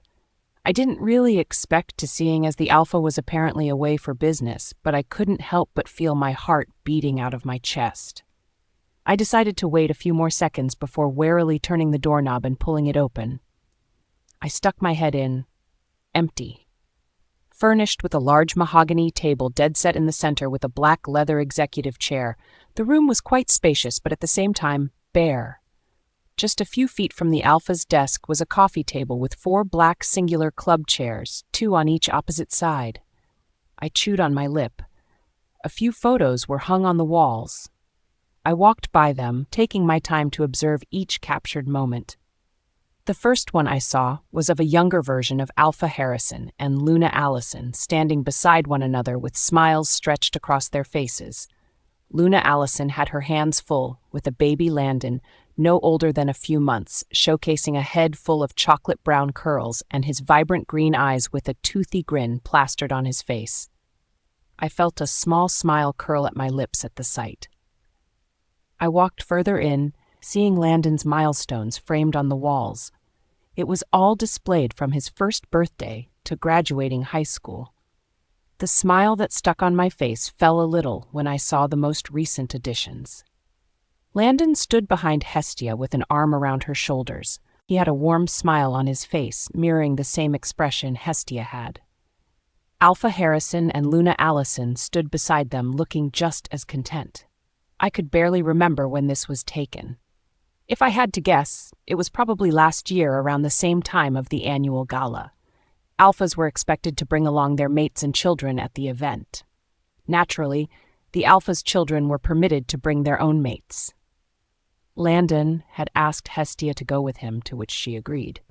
I didn't really expect to, seeing as the Alpha was apparently away for business, but I couldn't help but feel my heart beating out of my chest. I decided to wait a few more seconds before warily turning the doorknob and pulling it open. I stuck my head in. Empty. Furnished with a large mahogany table dead set in the center with a black leather executive chair, the room was quite spacious but at the same time bare. Just a few feet from the Alpha's desk was a coffee table with 4 black singular club chairs, 2 on each opposite side. I chewed on my lip. A few photos were hung on the walls. I walked by them, taking my time to observe each captured moment. The first one I saw was of a younger version of Alpha Harrison and Luna Allison standing beside one another with smiles stretched across their faces. Luna Allison had her hands full with a baby Landon, no older than a few months, showcasing a head full of chocolate brown curls and his vibrant green eyes with a toothy grin plastered on his face. I felt a small smile curl at my lips at the sight. I walked further in, seeing Landon's milestones framed on the walls. It was all displayed from his first birthday to graduating high school. The smile that stuck on my face fell a little when I saw the most recent additions. Landon stood behind Hestia with an arm around her shoulders. He had a warm smile on his face, mirroring the same expression Hestia had. Alpha Harrison and Luna Allison stood beside them looking just as content. I could barely remember when this was taken. If I had to guess, it was probably last year around the same time of the annual gala. Alphas were expected to bring along their mates and children at the event. Naturally, the Alpha's children were permitted to bring their own mates. Landon had asked Hestia to go with him, to which she agreed.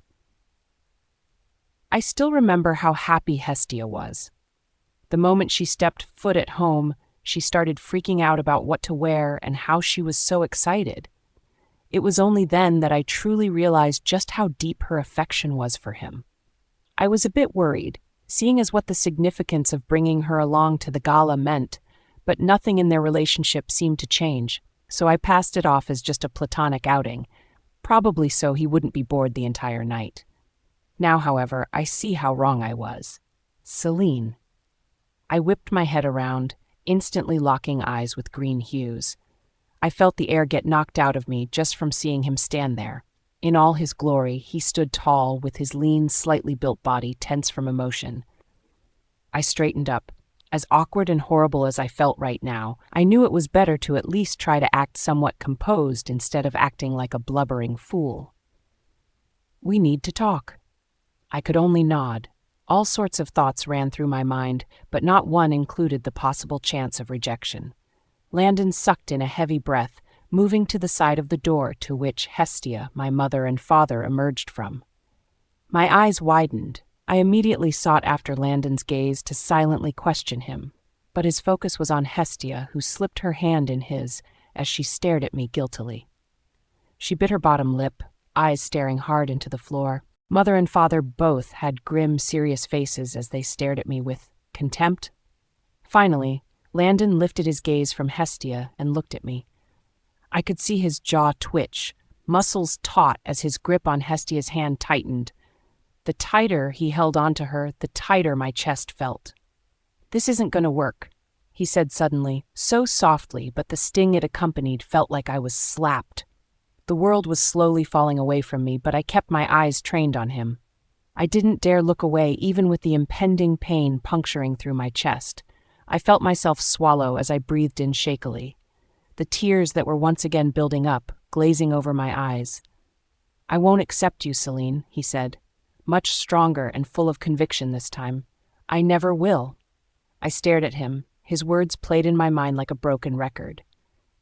I still remember how happy Hestia was. The moment she stepped foot at home, she started freaking out about what to wear and how she was so excited. It was only then that I truly realized just how deep her affection was for him. I was a bit worried, seeing as what the significance of bringing her along to the gala meant, but nothing in their relationship seemed to change, so I passed it off as just a platonic outing, probably so he wouldn't be bored the entire night. Now, however, I see how wrong I was. Celine, I whipped my head around, instantly locking eyes with green hues. I felt the air get knocked out of me just from seeing him stand there. In all his glory, he stood tall with his lean, slightly built body tense from emotion. I straightened up. As awkward and horrible as I felt right now, I knew it was better to at least try to act somewhat composed instead of acting like a blubbering fool. "We need to talk." I could only nod. All sorts of thoughts ran through my mind, but not one included the possible chance of rejection. Landon sucked in a heavy breath, moving to the side of the door to which Hestia, my mother and father, emerged from. My eyes widened. I immediately sought after Landon's gaze to silently question him, but his focus was on Hestia, who slipped her hand in his as she stared at me guiltily. She bit her bottom lip, eyes staring hard into the floor. Mother and father both had grim, serious faces as they stared at me with contempt. Finally, Landon lifted his gaze from Hestia and looked at me. I could see his jaw twitch, muscles taut as his grip on Hestia's hand tightened. The tighter he held onto her, the tighter my chest felt. "This isn't going to work," he said suddenly, so softly, but the sting it accompanied felt like I was slapped. The world was slowly falling away from me, but I kept my eyes trained on him. I didn't dare look away, even with the impending pain puncturing through my chest. I felt myself swallow as I breathed in shakily, the tears that were once again building up, glazing over my eyes. "I won't accept you, Celine," he said, much stronger and full of conviction this time. "I never will." I stared at him. His words played in my mind like a broken record.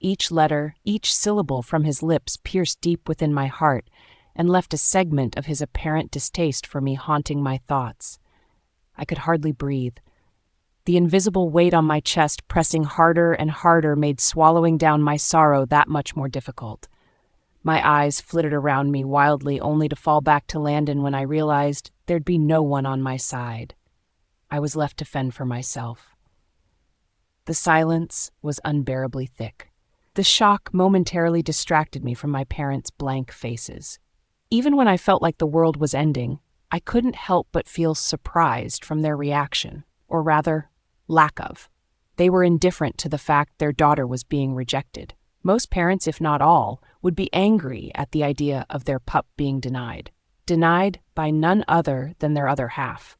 Each letter, each syllable from his lips pierced deep within my heart and left a segment of his apparent distaste for me haunting my thoughts. I could hardly breathe. The invisible weight on my chest pressing harder and harder made swallowing down my sorrow that much more difficult. My eyes flitted around me wildly, only to fall back to Landon when I realized there'd be no one on my side. I was left to fend for myself. The silence was unbearably thick. The shock momentarily distracted me from my parents' blank faces. Even when I felt like the world was ending, I couldn't help but feel surprised from their reaction, or rather, lack of. They were indifferent to the fact their daughter was being rejected. Most parents, if not all, would be angry at the idea of their pup being denied. Denied by none other than their other half.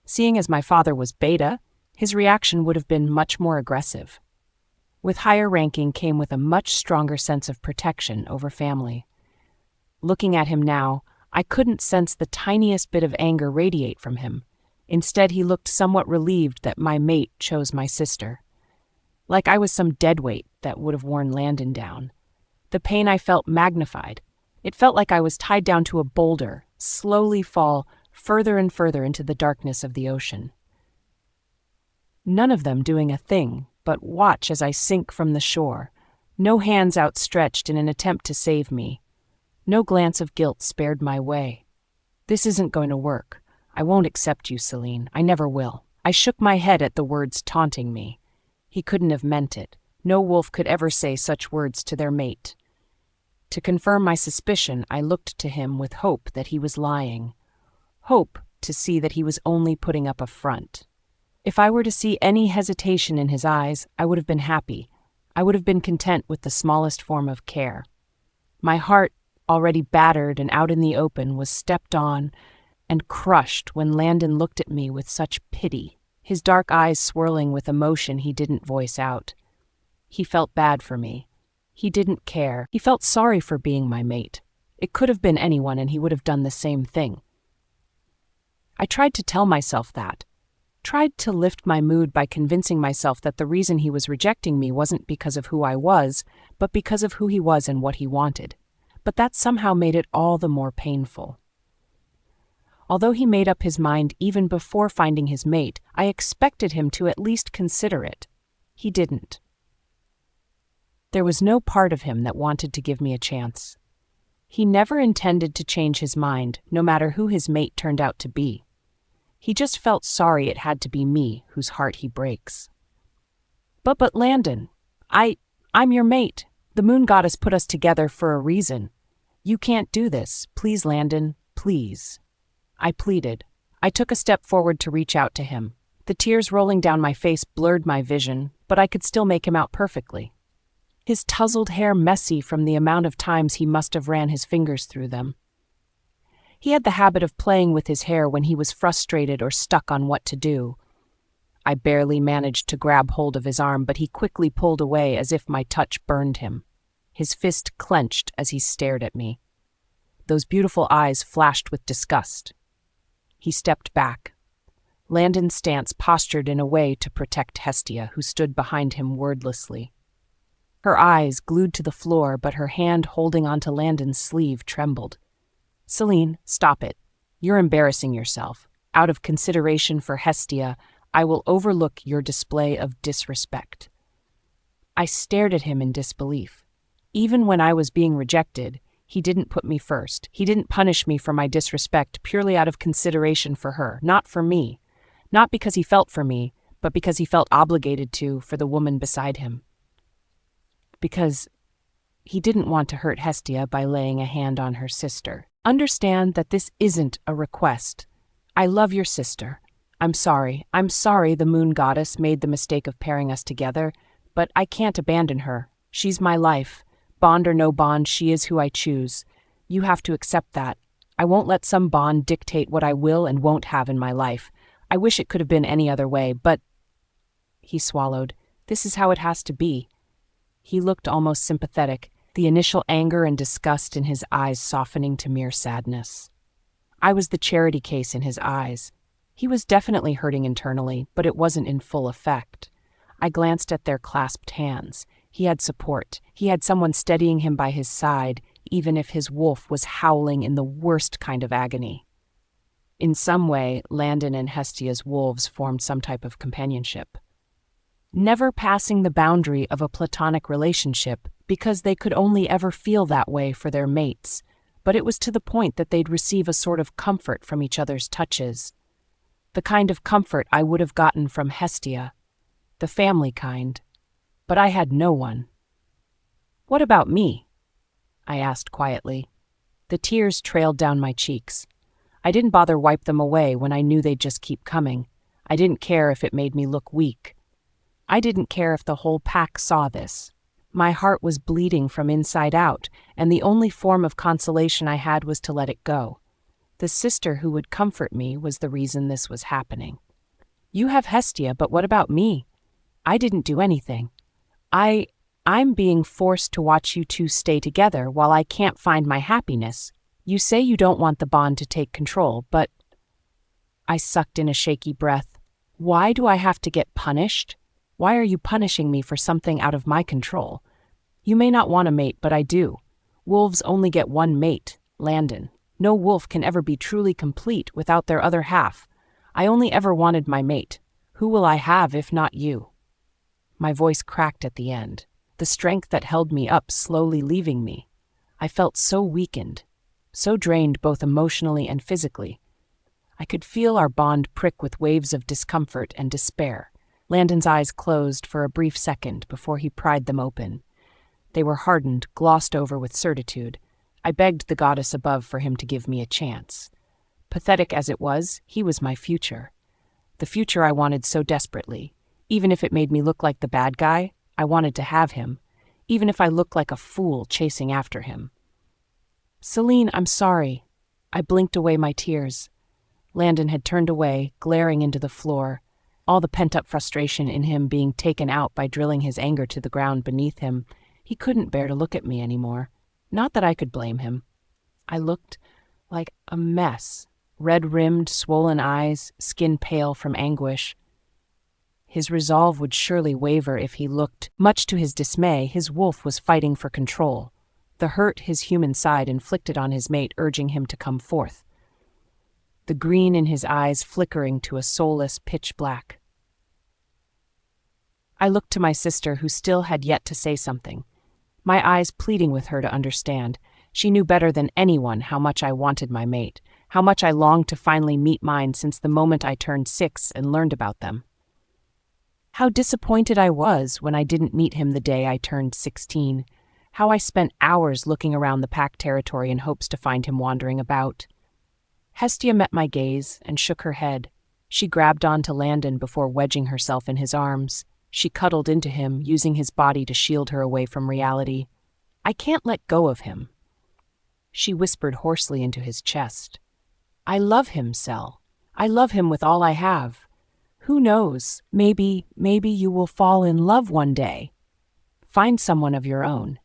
Seeing as my father was beta, his reaction would have been much more aggressive. With higher ranking came with a much stronger sense of protection over family. Looking at him now, I couldn't sense the tiniest bit of anger radiate from him. Instead, he looked somewhat relieved that my mate chose my sister. Like I was some deadweight that would have worn Landon down. The pain I felt magnified. It felt like I was tied down to a boulder, slowly fall further and further into the darkness of the ocean. None of them doing a thing but watch as I sink from the shore, no hands outstretched in an attempt to save me. No glance of guilt spared my way. "This isn't going to work. I won't accept you, Celine. I never will." I shook my head at the words taunting me. He couldn't have meant it. No wolf could ever say such words to their mate. To confirm my suspicion, I looked to him with hope that he was lying. Hope to see that he was only putting up a front. If I were to see any hesitation in his eyes, I would have been happy. I would have been content with the smallest form of care. My heart, already battered and out in the open, was stepped on and crushed when Landon looked at me with such pity, his dark eyes swirling with emotion he didn't voice out. He felt bad for me. He didn't care. He felt sorry for being my mate. It could have been anyone and he would have done the same thing. I tried to tell myself that. Tried to lift my mood by convincing myself that the reason he was rejecting me wasn't because of who I was, but because of who he was and what he wanted. But that somehow made it all the more painful. Although he made up his mind even before finding his mate, I expected him to at least consider it. He didn't. There was no part of him that wanted to give me a chance. He never intended to change his mind, no matter who his mate turned out to be. He just felt sorry it had to be me whose heart he breaks. But Landon, I'm your mate. The moon goddess put us together for a reason. You can't do this. Please, Landon, please. I pleaded. I took a step forward to reach out to him, The tears rolling down my face blurred my vision, but I could still make him out perfectly. His tousled hair messy from the amount of times he must have ran his fingers through them. He had the habit of playing with his hair when he was frustrated or stuck on what to do. I barely managed to grab hold of his arm, but he quickly pulled away as if my touch burned him. His fist clenched as he stared at me. Those beautiful eyes flashed with disgust. He stepped back. Landon's stance postured in a way to protect Hestia, who stood behind him wordlessly. Her eyes glued to the floor, but her hand holding onto Landon's sleeve trembled. "Celine, stop it. You're embarrassing yourself. Out of consideration for Hestia, I will overlook your display of disrespect." I stared at him in disbelief. Even when I was being rejected, he didn't put me first. He didn't punish me for my disrespect purely out of consideration for her, not for me. Not because he felt for me, but because he felt obligated to for the woman beside him. Because he didn't want to hurt Hestia by laying a hand on her sister. Understand that this isn't a request. I love your sister. I'm sorry the moon goddess made the mistake of pairing us together, but I can't abandon her. She's my life. Bond or no bond, she is who I choose. You have to accept that. I won't let some bond dictate what I will and won't have in my life. I wish it could have been any other way, but... He swallowed. This is how it has to be. He looked almost sympathetic, the initial anger and disgust in his eyes softening to mere sadness. I was the charity case in his eyes. He was definitely hurting internally, but it wasn't in full effect. I glanced at their clasped hands. He had support. He had someone steadying him by his side, even if his wolf was howling in the worst kind of agony. In some way, Landon and Hestia's wolves formed some type of companionship. Never passing the boundary of a platonic relationship because they could only ever feel that way for their mates, but it was to the point that they'd receive a sort of comfort from each other's touches. The kind of comfort I would have gotten from Hestia. The family kind. But I had no one. "What about me?" I asked quietly. The tears trailed down my cheeks. I didn't bother wipe them away when I knew they'd just keep coming. I didn't care if it made me look weak. I didn't care if the whole pack saw this. My heart was bleeding from inside out, and the only form of consolation I had was to let it go. The sister who would comfort me was the reason this was happening. "You have Hestia, but what about me? I didn't do anything. I'm being forced to watch you two stay together while I can't find my happiness. You say you don't want the bond to take control, but..." I sucked in a shaky breath. "Why do I have to get punished? Why are you punishing me for something out of my control? You may not want a mate, but I do. Wolves only get one mate, Landon. No wolf can ever be truly complete without their other half. I only ever wanted my mate. Who will I have if not you?" My voice cracked at the end, the strength that held me up slowly leaving me. I felt so weakened, so drained both emotionally and physically. I could feel our bond prick with waves of discomfort and despair. Landon's eyes closed for a brief second before he pried them open. They were hardened, glossed over with certitude. I begged the goddess above for him to give me a chance. Pathetic as it was, he was my future. The future I wanted so desperately. Even if it made me look like the bad guy, I wanted to have him. Even if I looked like a fool chasing after him. "Celine, I'm sorry." I blinked away my tears. Landon had turned away, glaring into the floor, all the pent-up frustration in him being taken out by drilling his anger to the ground beneath him. He couldn't bear to look at me anymore. Not that I could blame him. I looked like a mess. Red-rimmed, swollen eyes, skin pale from anguish. His resolve would surely waver if he looked. Much to his dismay, his wolf was fighting for control. The hurt his human side inflicted on his mate urging him to come forth. The green in his eyes flickering to a soulless pitch black. I looked to my sister, who still had yet to say something, my eyes pleading with her to understand. She knew better than anyone how much I wanted my mate, how much I longed to finally meet mine since the moment I turned 6 and learned about them. How disappointed I was when I didn't meet him the day I turned 16. How I spent hours looking around the pack territory in hopes to find him wandering about. Hestia met my gaze and shook her head. She grabbed onto Landon before wedging herself in his arms. She cuddled into him, using his body to shield her away from reality. "I can't let go of him." She whispered hoarsely into his chest. "I love him, Sel. I love him with all I have. Who knows, maybe you will fall in love one day. Find someone of your own.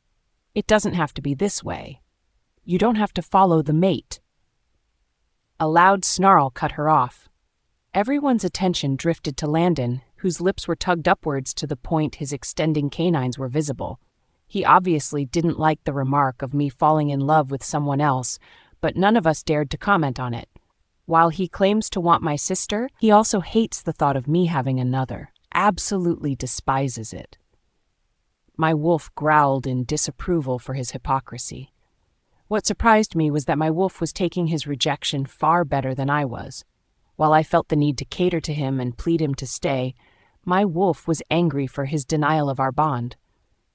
It doesn't have to be this way. You don't have to follow the mate." A loud snarl cut her off. Everyone's attention drifted to Landon, whose lips were tugged upwards to the point his extending canines were visible. He obviously didn't like the remark of me falling in love with someone else, but none of us dared to comment on it. While he claims to want my sister, he also hates the thought of me having another, absolutely despises it. My wolf growled in disapproval for his hypocrisy. What surprised me was that my wolf was taking his rejection far better than I was. While I felt the need to cater to him and plead him to stay, my wolf was angry for his denial of our bond.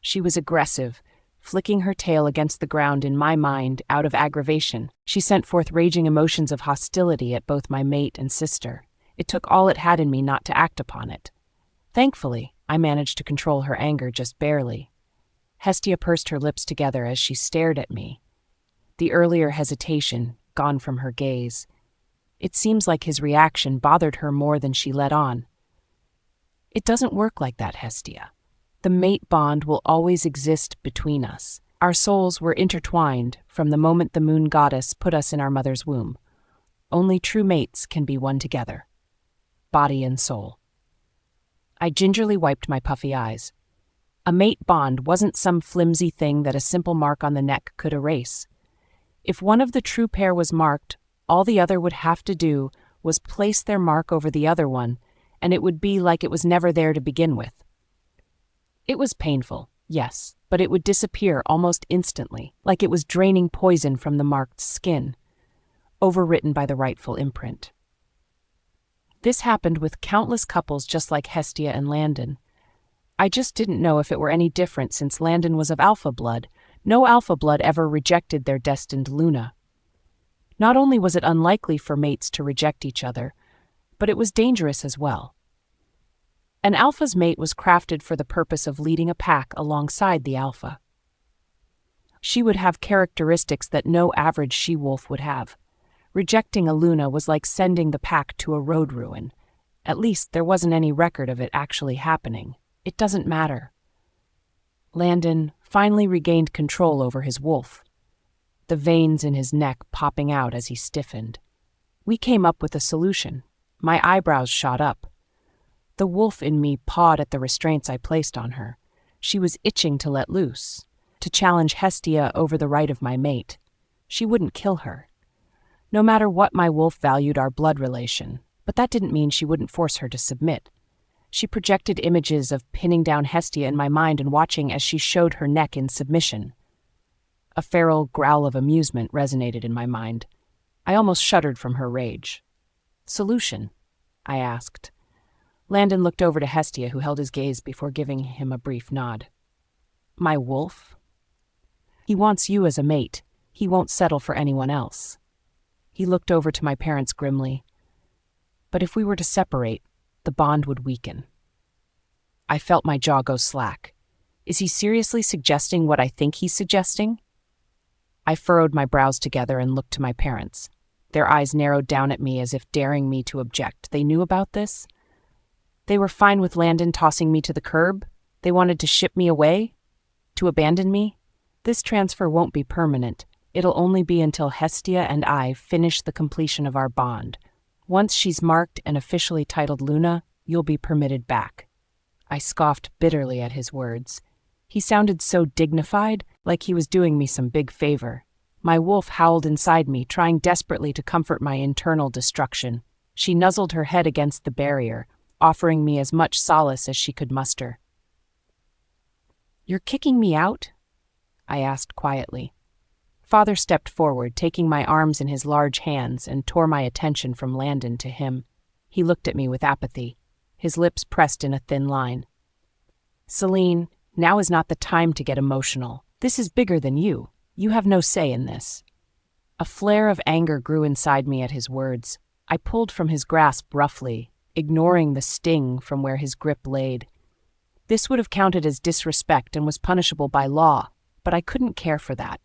She was aggressive, flicking her tail against the ground in my mind out of aggravation. She sent forth raging emotions of hostility at both my mate and sister. It took all it had in me not to act upon it. Thankfully, I managed to control her anger just barely. Hestia pursed her lips together as she stared at me. The earlier hesitation gone from her gaze. It seems like his reaction bothered her more than she let on. "It doesn't work like that, Hestia. The mate bond will always exist between us. Our souls were intertwined from the moment the moon goddess put us in our mother's womb. Only true mates can be one together, body and soul." I gingerly wiped my puffy eyes. A mate bond wasn't some flimsy thing that a simple mark on the neck could erase. If one of the true pair was marked, all the other would have to do was place their mark over the other one, and it would be like it was never there to begin with. It was painful, yes, but it would disappear almost instantly, like it was draining poison from the marked skin, overwritten by the rightful imprint. This happened with countless couples just like Hestia and Landon. I just didn't know if it were any different since Landon was of alpha blood. No alpha blood ever rejected their destined Luna. Not only was it unlikely for mates to reject each other, but it was dangerous as well. An alpha's mate was crafted for the purpose of leading a pack alongside the alpha. She would have characteristics that no average she-wolf would have. Rejecting a Luna was like sending the pack to a road ruin. At least there wasn't any record of it actually happening. It doesn't matter. Landon finally regained control over his wolf, the veins in his neck popping out as he stiffened. We came up with a solution. My eyebrows shot up. The wolf in me pawed at the restraints I placed on her. She was itching to let loose, to challenge Hestia over the right of my mate. She wouldn't kill her. No matter what, my wolf valued our blood relation, but that didn't mean she wouldn't force her to submit. She projected images of pinning down Hestia in my mind and watching as she showed her neck in submission. A feral growl of amusement resonated in my mind. I almost shuddered from her rage. "Solution?" I asked. Landon looked over to Hestia, who held his gaze before giving him a brief nod. "My wolf? He wants you as a mate. He won't settle for anyone else." He looked over to my parents grimly. "But if we were to separate, the bond would weaken." I felt my jaw go slack. Is he seriously suggesting what I think he's suggesting? I furrowed my brows together and looked to my parents. Their eyes narrowed down at me as if daring me to object. They knew about this? They were fine with Landon tossing me to the curb? They wanted to ship me away? To abandon me? This transfer won't be permanent. It'll only be until Hestia and I finish the completion of our bond. Once she's marked and officially titled Luna, you'll be permitted back. I scoffed bitterly at his words. He sounded so dignified, like he was doing me some big favor. My wolf howled inside me, trying desperately to comfort my internal destruction. She nuzzled her head against the barrier, offering me as much solace as she could muster. "You're kicking me out?" I asked quietly. Father stepped forward, taking my arms in his large hands, and tore my attention from Landon to him. He looked at me with apathy, his lips pressed in a thin line. "Celine, now is not the time to get emotional. This is bigger than you. You have no say in this." A flare of anger grew inside me at his words. I pulled from his grasp roughly, ignoring the sting from where his grip laid. This would have counted as disrespect and was punishable by law, but I couldn't care for that.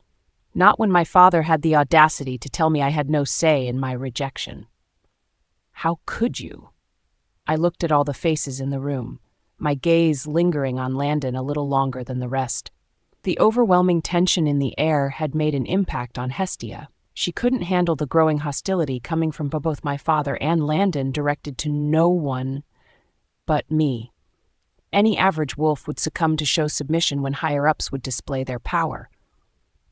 Not when my father had the audacity to tell me I had no say in my rejection. How could you? I looked at all the faces in the room, my gaze lingering on Landon a little longer than the rest. The overwhelming tension in the air had made an impact on Hestia. She couldn't handle the growing hostility coming from both my father and Landon, directed to no one but me. Any average wolf would succumb to show submission when higher-ups would display their power.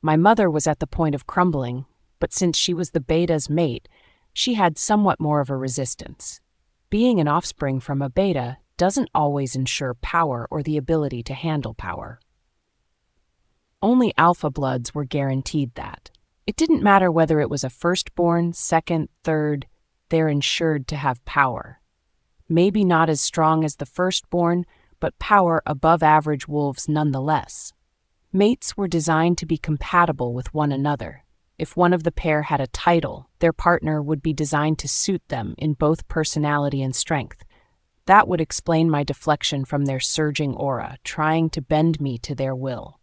My mother was at the point of crumbling, but since she was the beta's mate, she had somewhat more of a resistance. Being an offspring from a beta doesn't always ensure power or the ability to handle power. Only alpha bloods were guaranteed that. It didn't matter whether it was a firstborn, second, third, they're ensured to have power. Maybe not as strong as the firstborn, but power above average wolves nonetheless. Mates were designed to be compatible with one another. If one of the pair had a title, their partner would be designed to suit them in both personality and strength. That would explain my deflection from their surging aura, trying to bend me to their will.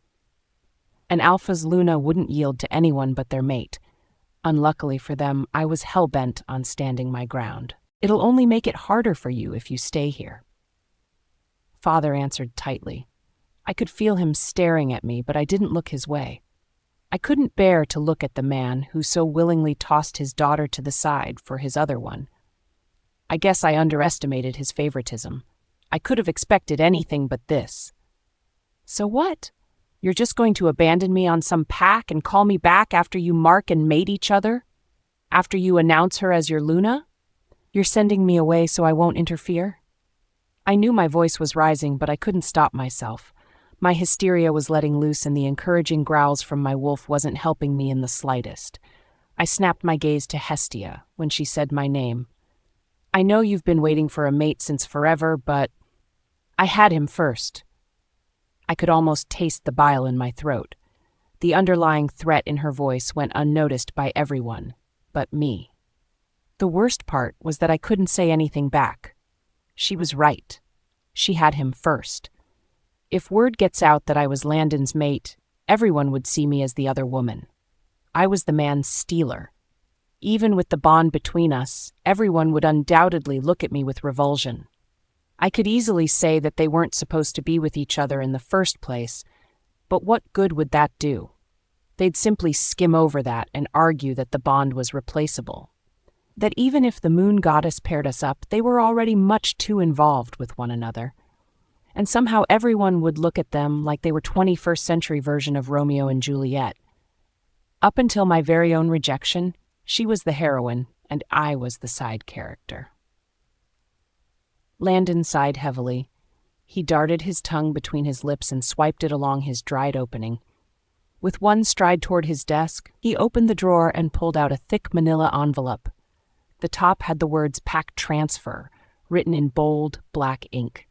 An alpha's Luna wouldn't yield to anyone but their mate. Unluckily for them, I was hell-bent on standing my ground. It'll only make it harder for you if you stay here. Father answered tightly. I could feel him staring at me, but I didn't look his way. I couldn't bear to look at the man who so willingly tossed his daughter to the side for his other one. I guess I underestimated his favoritism. I could have expected anything but this. So what? You're just going to abandon me on some pack and call me back after you mark and mate each other? After you announce her as your Luna? You're sending me away so I won't interfere? I knew my voice was rising, but I couldn't stop myself. My hysteria was letting loose, and the encouraging growls from my wolf wasn't helping me in the slightest. I snapped my gaze to Hestia when she said my name. I know you've been waiting for a mate since forever, but I had him first. I could almost taste the bile in my throat. The underlying threat in her voice went unnoticed by everyone, but me. The worst part was that I couldn't say anything back. She was right. She had him first. If word gets out that I was Landon's mate, everyone would see me as the other woman. I was the man's stealer. Even with the bond between us, everyone would undoubtedly look at me with revulsion. I could easily say that they weren't supposed to be with each other in the first place, but what good would that do? They'd simply skim over that and argue that the bond was replaceable. That even if the moon goddess paired us up, they were already much too involved with one another. And somehow everyone would look at them like they were 21st century version of Romeo and Juliet. Up until my very own rejection, she was the heroine and I was the side character. Landon sighed heavily. He darted his tongue between his lips and swiped it along his dried opening. With one stride toward his desk, he opened the drawer and pulled out a thick manila envelope. The top had the words "Pack Transfer" written in bold, black ink.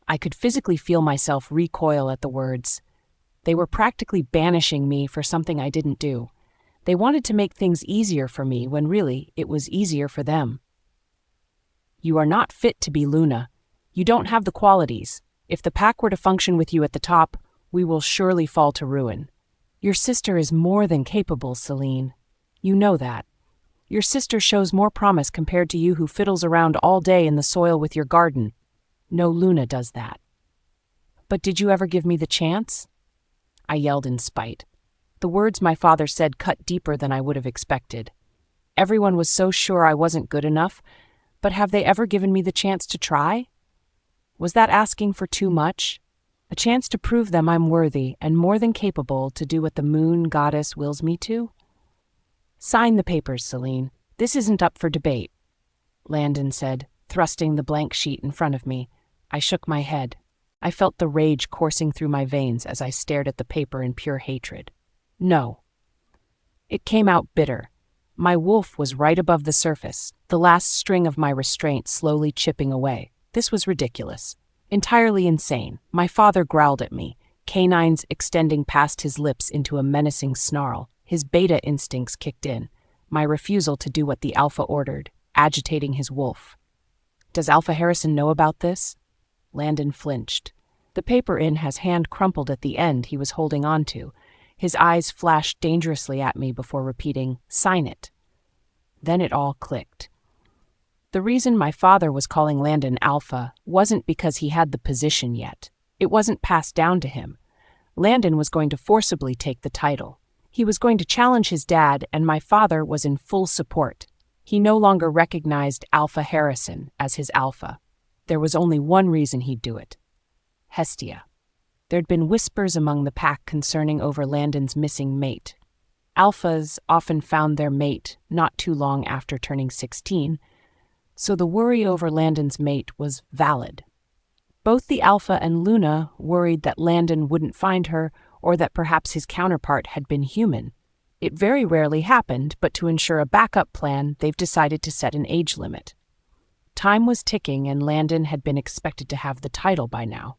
I could physically feel myself recoil at the words. They were practically banishing me for something I didn't do. They wanted to make things easier for me when really it was easier for them. You are not fit to be Luna. You don't have the qualities. If the pack were to function with you at the top, we will surely fall to ruin. Your sister is more than capable, Celine. You know that. Your sister shows more promise compared to you who fiddles around all day in the soil with your garden. No Luna does that. But did you ever give me the chance? I yelled in spite. The words my father said cut deeper than I would have expected. Everyone was so sure I wasn't good enough, but have they ever given me the chance to try? Was that asking for too much? A chance to prove them I'm worthy and more than capable to do what the moon goddess wills me to? Sign the papers, Celine. This isn't up for debate, Landon said, thrusting the blank sheet in front of me. I shook my head. I felt the rage coursing through my veins as I stared at the paper in pure hatred. No. It came out bitter. My wolf was right above the surface, the last string of my restraint slowly chipping away. This was ridiculous. Entirely insane. My father growled at me, canines extending past his lips into a menacing snarl. His beta instincts kicked in. my refusal to do what the Alpha ordered, agitating his wolf. "Does Alpha Harrison know about this?" Landon flinched. The paper in his hand crumpled at the end he was holding on to. His eyes flashed dangerously at me before repeating, "Sign it." Then it all clicked. The reason my father was calling Landon Alpha wasn't because he had the position yet. It wasn't passed down to him. Landon was going to forcibly take the title. He was going to challenge his dad, and my father was in full support. He no longer recognized Alpha Harrison as his alpha. There was only one reason he'd do it. Hestia. There'd been whispers among the pack concerning over Landon's missing mate. Alphas often found their mate not too long after turning 16, so the worry over Landon's mate was valid. Both the Alpha and Luna worried that Landon wouldn't find her or that perhaps his counterpart had been human. It very rarely happened, but to ensure a backup plan, they've decided to set an age limit. Time was ticking and Landon had been expected to have the title by now.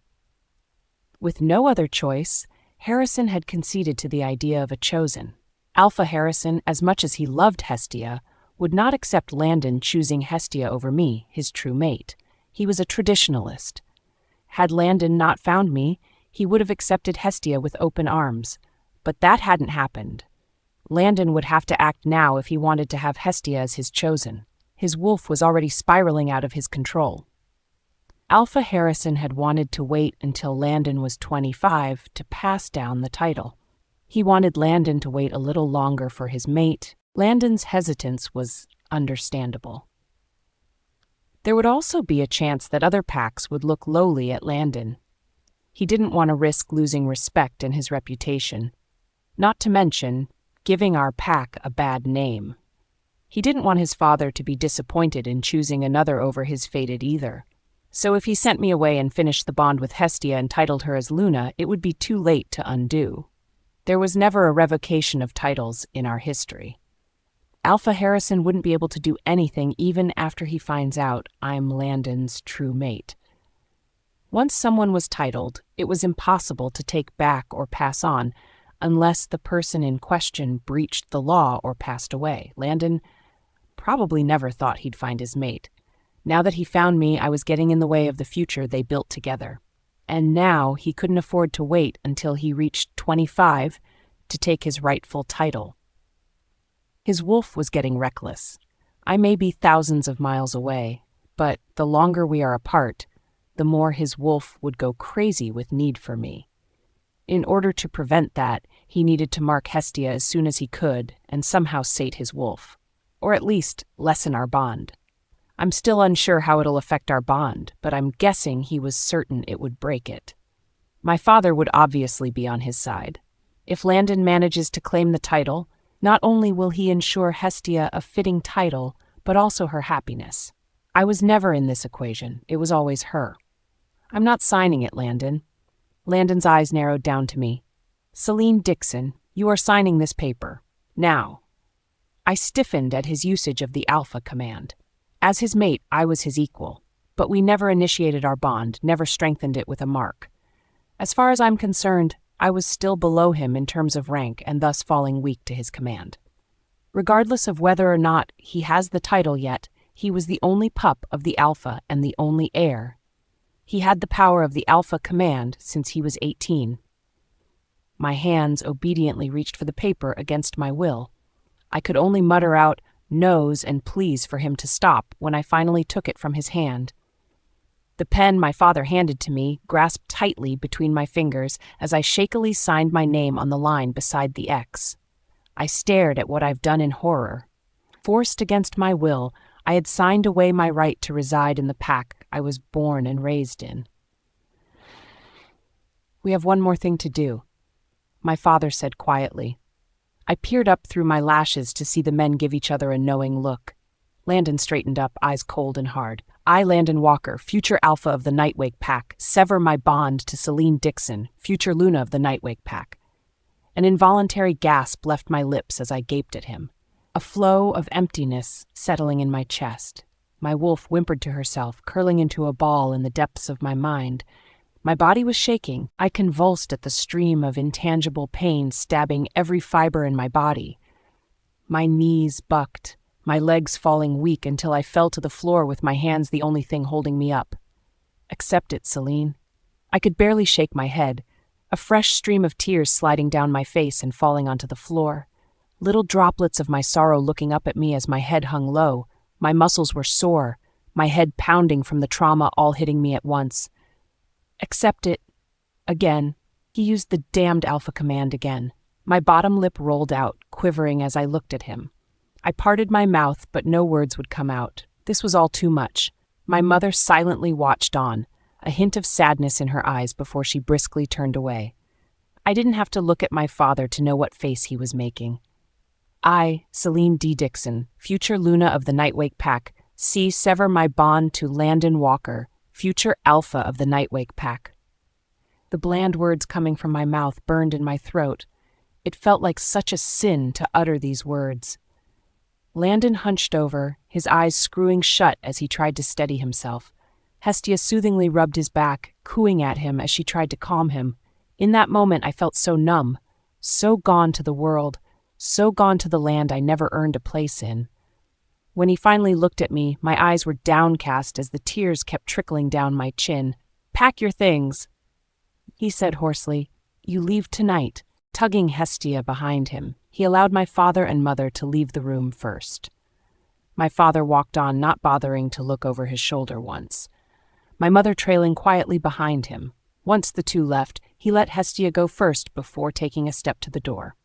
With no other choice, Harrison had conceded to the idea of a chosen. Alpha Harrison, as much as he loved Hestia, would not accept Landon choosing Hestia over me, his true mate. He was a traditionalist. Had Landon not found me, he would have accepted Hestia with open arms. But that hadn't happened. Landon would have to act now if he wanted to have Hestia as his chosen. His wolf was already spiraling out of his control. Alpha Harrison had wanted to wait until Landon was 25 to pass down the title. He wanted Landon to wait a little longer for his mate. Landon's hesitance was understandable. There would also be a chance that other packs would look lowly at Landon. He didn't want to risk losing respect and his reputation, not to mention giving our pack a bad name. He didn't want his father to be disappointed in choosing another over his fated either. So if he sent me away and finished the bond with Hestia and titled her as Luna, it would be too late to undo. There was never a revocation of titles in our history. Alpha Harrison wouldn't be able to do anything even after he finds out I'm Landon's true mate. Once someone was titled, it was impossible to take back or pass on unless the person in question breached the law or passed away. Landon probably never thought he'd find his mate. Now that he found me, I was getting in the way of the future they built together. And now he couldn't afford to wait until he reached 25 to take his rightful title. His wolf was getting reckless. I may be thousands of miles away, but the longer we are apart, the more his wolf would go crazy with need for me. In order to prevent that, he needed to mark Hestia as soon as he could and somehow sate his wolf, or at least lessen our bond. I'm still unsure how it'll affect our bond, but I'm guessing he was certain it would break it. My father would obviously be on his side. If Landon manages to claim the title, not only will he ensure Hestia a fitting title, but also her happiness. I was never in this equation. It was always her. I'm not signing it, Landon. Landon's eyes narrowed down to me. Celine Dixon, you are signing this paper. Now. I stiffened at his usage of the Alpha command. As his mate, I was his equal, but we never initiated our bond, never strengthened it with a mark. As far as I'm concerned, I was still below him in terms of rank and thus falling weak to his command. Regardless of whether or not he has the title yet, he was the only pup of the Alpha and the only heir. He had the power of the Alpha command since he was 18. My hands obediently reached for the paper against my will. I could only mutter out no's and pleas for him to stop when I finally took it from his hand. The pen my father handed to me grasped tightly between my fingers as I shakily signed my name on the line beside the X. I stared at what I've done in horror. Forced against my will, I had signed away my right to reside in the pack I was born and raised in. We have one more thing to do, my father said quietly. I peered up through my lashes to see the men give each other a knowing look. Landon straightened up, eyes cold and hard. I, Landon Walker, future Alpha of the Nightwake Pack, sever my bond to Celine Dixon, future Luna of the Nightwake Pack. An involuntary gasp left my lips as I gaped at him. A flow of emptiness settling in my chest. My wolf whimpered to herself, curling into a ball in the depths of my mind. My body was shaking. I convulsed at the stream of intangible pain stabbing every fiber in my body. My knees bucked, my legs falling weak until I fell to the floor with my hands the only thing holding me up. Accept it, Celine. I could barely shake my head, a fresh stream of tears sliding down my face and falling onto the floor. Little droplets of my sorrow looking up at me as my head hung low. My muscles were sore, my head pounding from the trauma all hitting me at once. Accept it. Again. He used the damned alpha command again. My bottom lip rolled out, quivering as I looked at him. I parted my mouth, but no words would come out. This was all too much. My mother silently watched on, a hint of sadness in her eyes before she briskly turned away. I didn't have to look at my father to know what face he was making. I, Celine D. Dixon, future Luna of the Nightwake Pack, sever my bond to Landon Walker, future Alpha of the Nightwake Pack. The bland words coming from my mouth burned in my throat. It felt like such a sin to utter these words. Landon hunched over, his eyes screwing shut as he tried to steady himself. Hestia soothingly rubbed his back, cooing at him as she tried to calm him. In that moment I felt so numb, so gone to the world, so gone to the land I never earned a place in. When he finally looked at me, my eyes were downcast as the tears kept trickling down my chin. "Pack your things," he said hoarsely. "You leave tonight." Tugging Hestia behind him, he allowed my father and mother to leave the room first. My father walked on, not bothering to look over his shoulder once. My mother trailing quietly behind him. Once the two left, he let Hestia go first before taking a step to the door.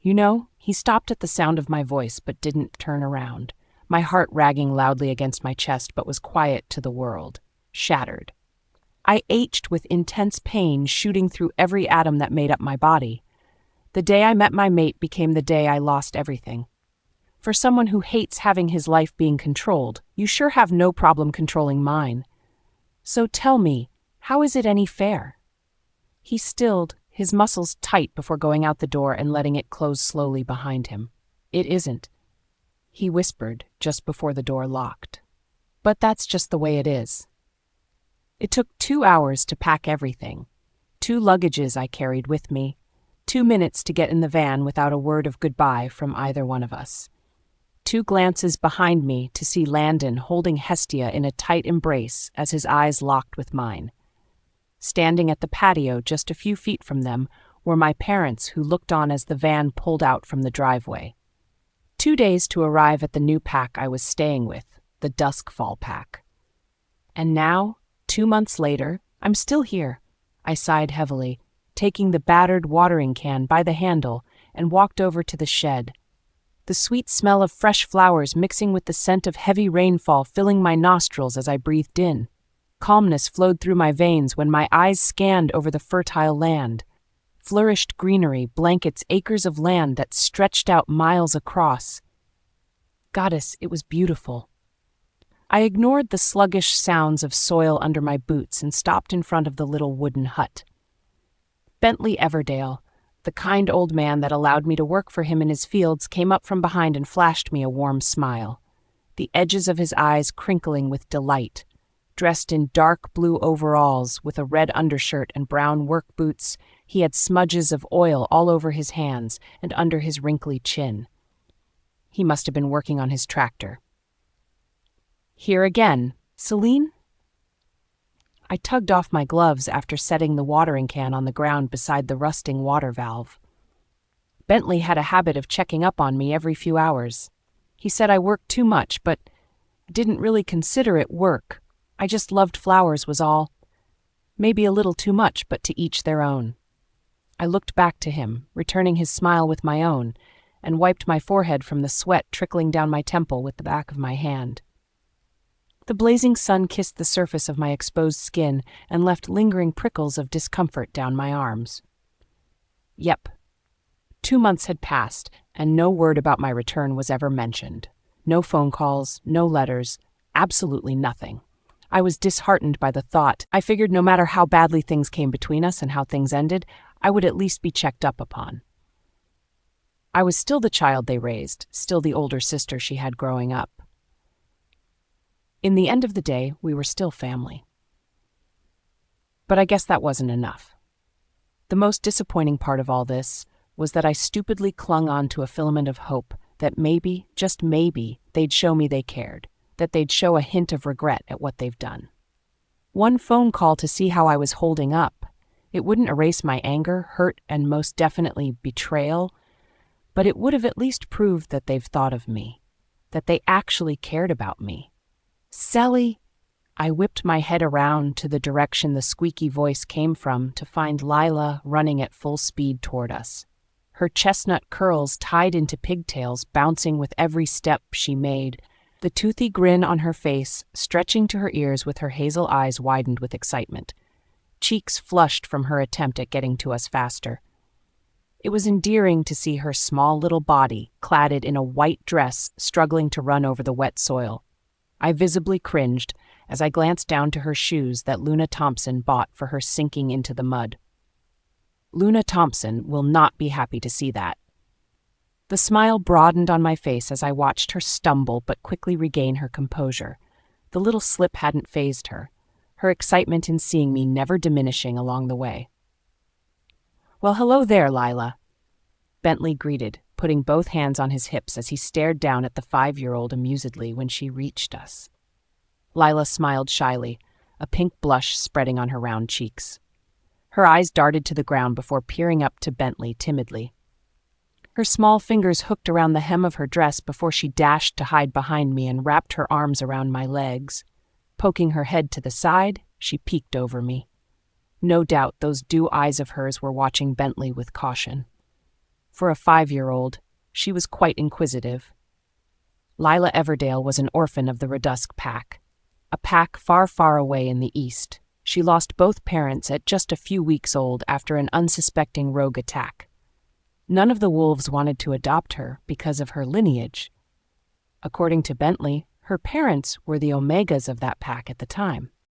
You know, he stopped at the sound of my voice but didn't turn around, my heart ragging loudly against my chest but was quiet to the world, shattered. I ached with intense pain shooting through every atom that made up my body. The day I met my mate became the day I lost everything. For someone who hates having his life being controlled, you sure have no problem controlling mine. So tell me, how is it any fair? He stilled, his muscles tight before going out the door and letting it close slowly behind him. It isn't, he whispered just before the door locked. But that's just the way it is. It took 2 hours to pack everything. 2 luggages I carried with me. 2 minutes to get in the van without a word of goodbye from either one of us. 2 glances behind me to see Landon holding Hestia in a tight embrace as his eyes locked with mine. Standing at the patio just a few feet from them were my parents who looked on as the van pulled out from the driveway. 2 days to arrive at the new pack I was staying with, the Duskfall pack. And now, 2 months later, I'm still here. I sighed heavily, taking the battered watering can by the handle and walked over to the shed. The sweet smell of fresh flowers mixing with the scent of heavy rainfall filling my nostrils as I breathed in. Calmness flowed through my veins when my eyes scanned over the fertile land. Flourished greenery blankets acres of land that stretched out miles across. Goddess, it was beautiful. I ignored the sluggish sounds of soil under my boots and stopped in front of the little wooden hut. Bentley Everdale, the kind old man that allowed me to work for him in his fields, came up from behind and flashed me a warm smile, the edges of his eyes crinkling with delight. Dressed in dark blue overalls with a red undershirt and brown work boots, he had smudges of oil all over his hands and under his wrinkly chin. He must have been working on his tractor. Here again, Celine? I tugged off my gloves after setting the watering can on the ground beside the rusting water valve. Bentley had a habit of checking up on me every few hours. He said I worked too much, but didn't really consider it work. I just loved flowers was all. Maybe a little too much, but to each their own. I looked back to him, returning his smile with my own, and wiped my forehead from the sweat trickling down my temple with the back of my hand. The blazing sun kissed the surface of my exposed skin and left lingering prickles of discomfort down my arms. Yep. 2 months had passed, and no word about my return was ever mentioned. No phone calls, no letters, absolutely nothing. I was disheartened by the thought. I figured no matter how badly things came between us and how things ended, I would at least be checked up upon. I was still the child they raised, still the older sister she had growing up. In the end of the day, we were still family. But I guess that wasn't enough. The most disappointing part of all this was that I stupidly clung on to a filament of hope that maybe, just maybe, they'd show me they cared, that they'd show a hint of regret at what they've done. One phone call to see how I was holding up. It wouldn't erase my anger, hurt, and most definitely betrayal, but it would have at least proved that they've thought of me, that they actually cared about me. Sally! I whipped my head around to the direction the squeaky voice came from to find Lyra running at full speed toward us. Her chestnut curls tied into pigtails bouncing with every step she made, the toothy grin on her face stretching to her ears with her hazel eyes widened with excitement, cheeks flushed from her attempt at getting to us faster. It was endearing to see her small little body, cladded in a white dress, struggling to run over the wet soil. I visibly cringed as I glanced down to her shoes that Luna Thompson bought for her sinking into the mud. Luna Thompson will not be happy to see that. The smile broadened on my face as I watched her stumble but quickly regain her composure. The little slip hadn't fazed her, her excitement in seeing me never diminishing along the way. "Well, hello there, Lyra," Bentley greeted, putting both hands on his hips as he stared down at the 5-year-old amusedly when she reached us. Lyra smiled shyly, a pink blush spreading on her round cheeks. Her eyes darted to the ground before peering up to Bentley timidly. Her small fingers hooked around the hem of her dress before she dashed to hide behind me and wrapped her arms around my legs. Poking her head to the side, she peeked over me. No doubt those dew eyes of hers were watching Bentley with caution. For a 5-year-old, she was quite inquisitive. Lyra Everdale was an orphan of the Redusk pack, a pack far, far away in the east. She lost both parents at just a few weeks old after an unsuspecting rogue attack. None of the wolves wanted to adopt her because of her lineage. According to Bentley, her parents were the Omegas of that pack at the time.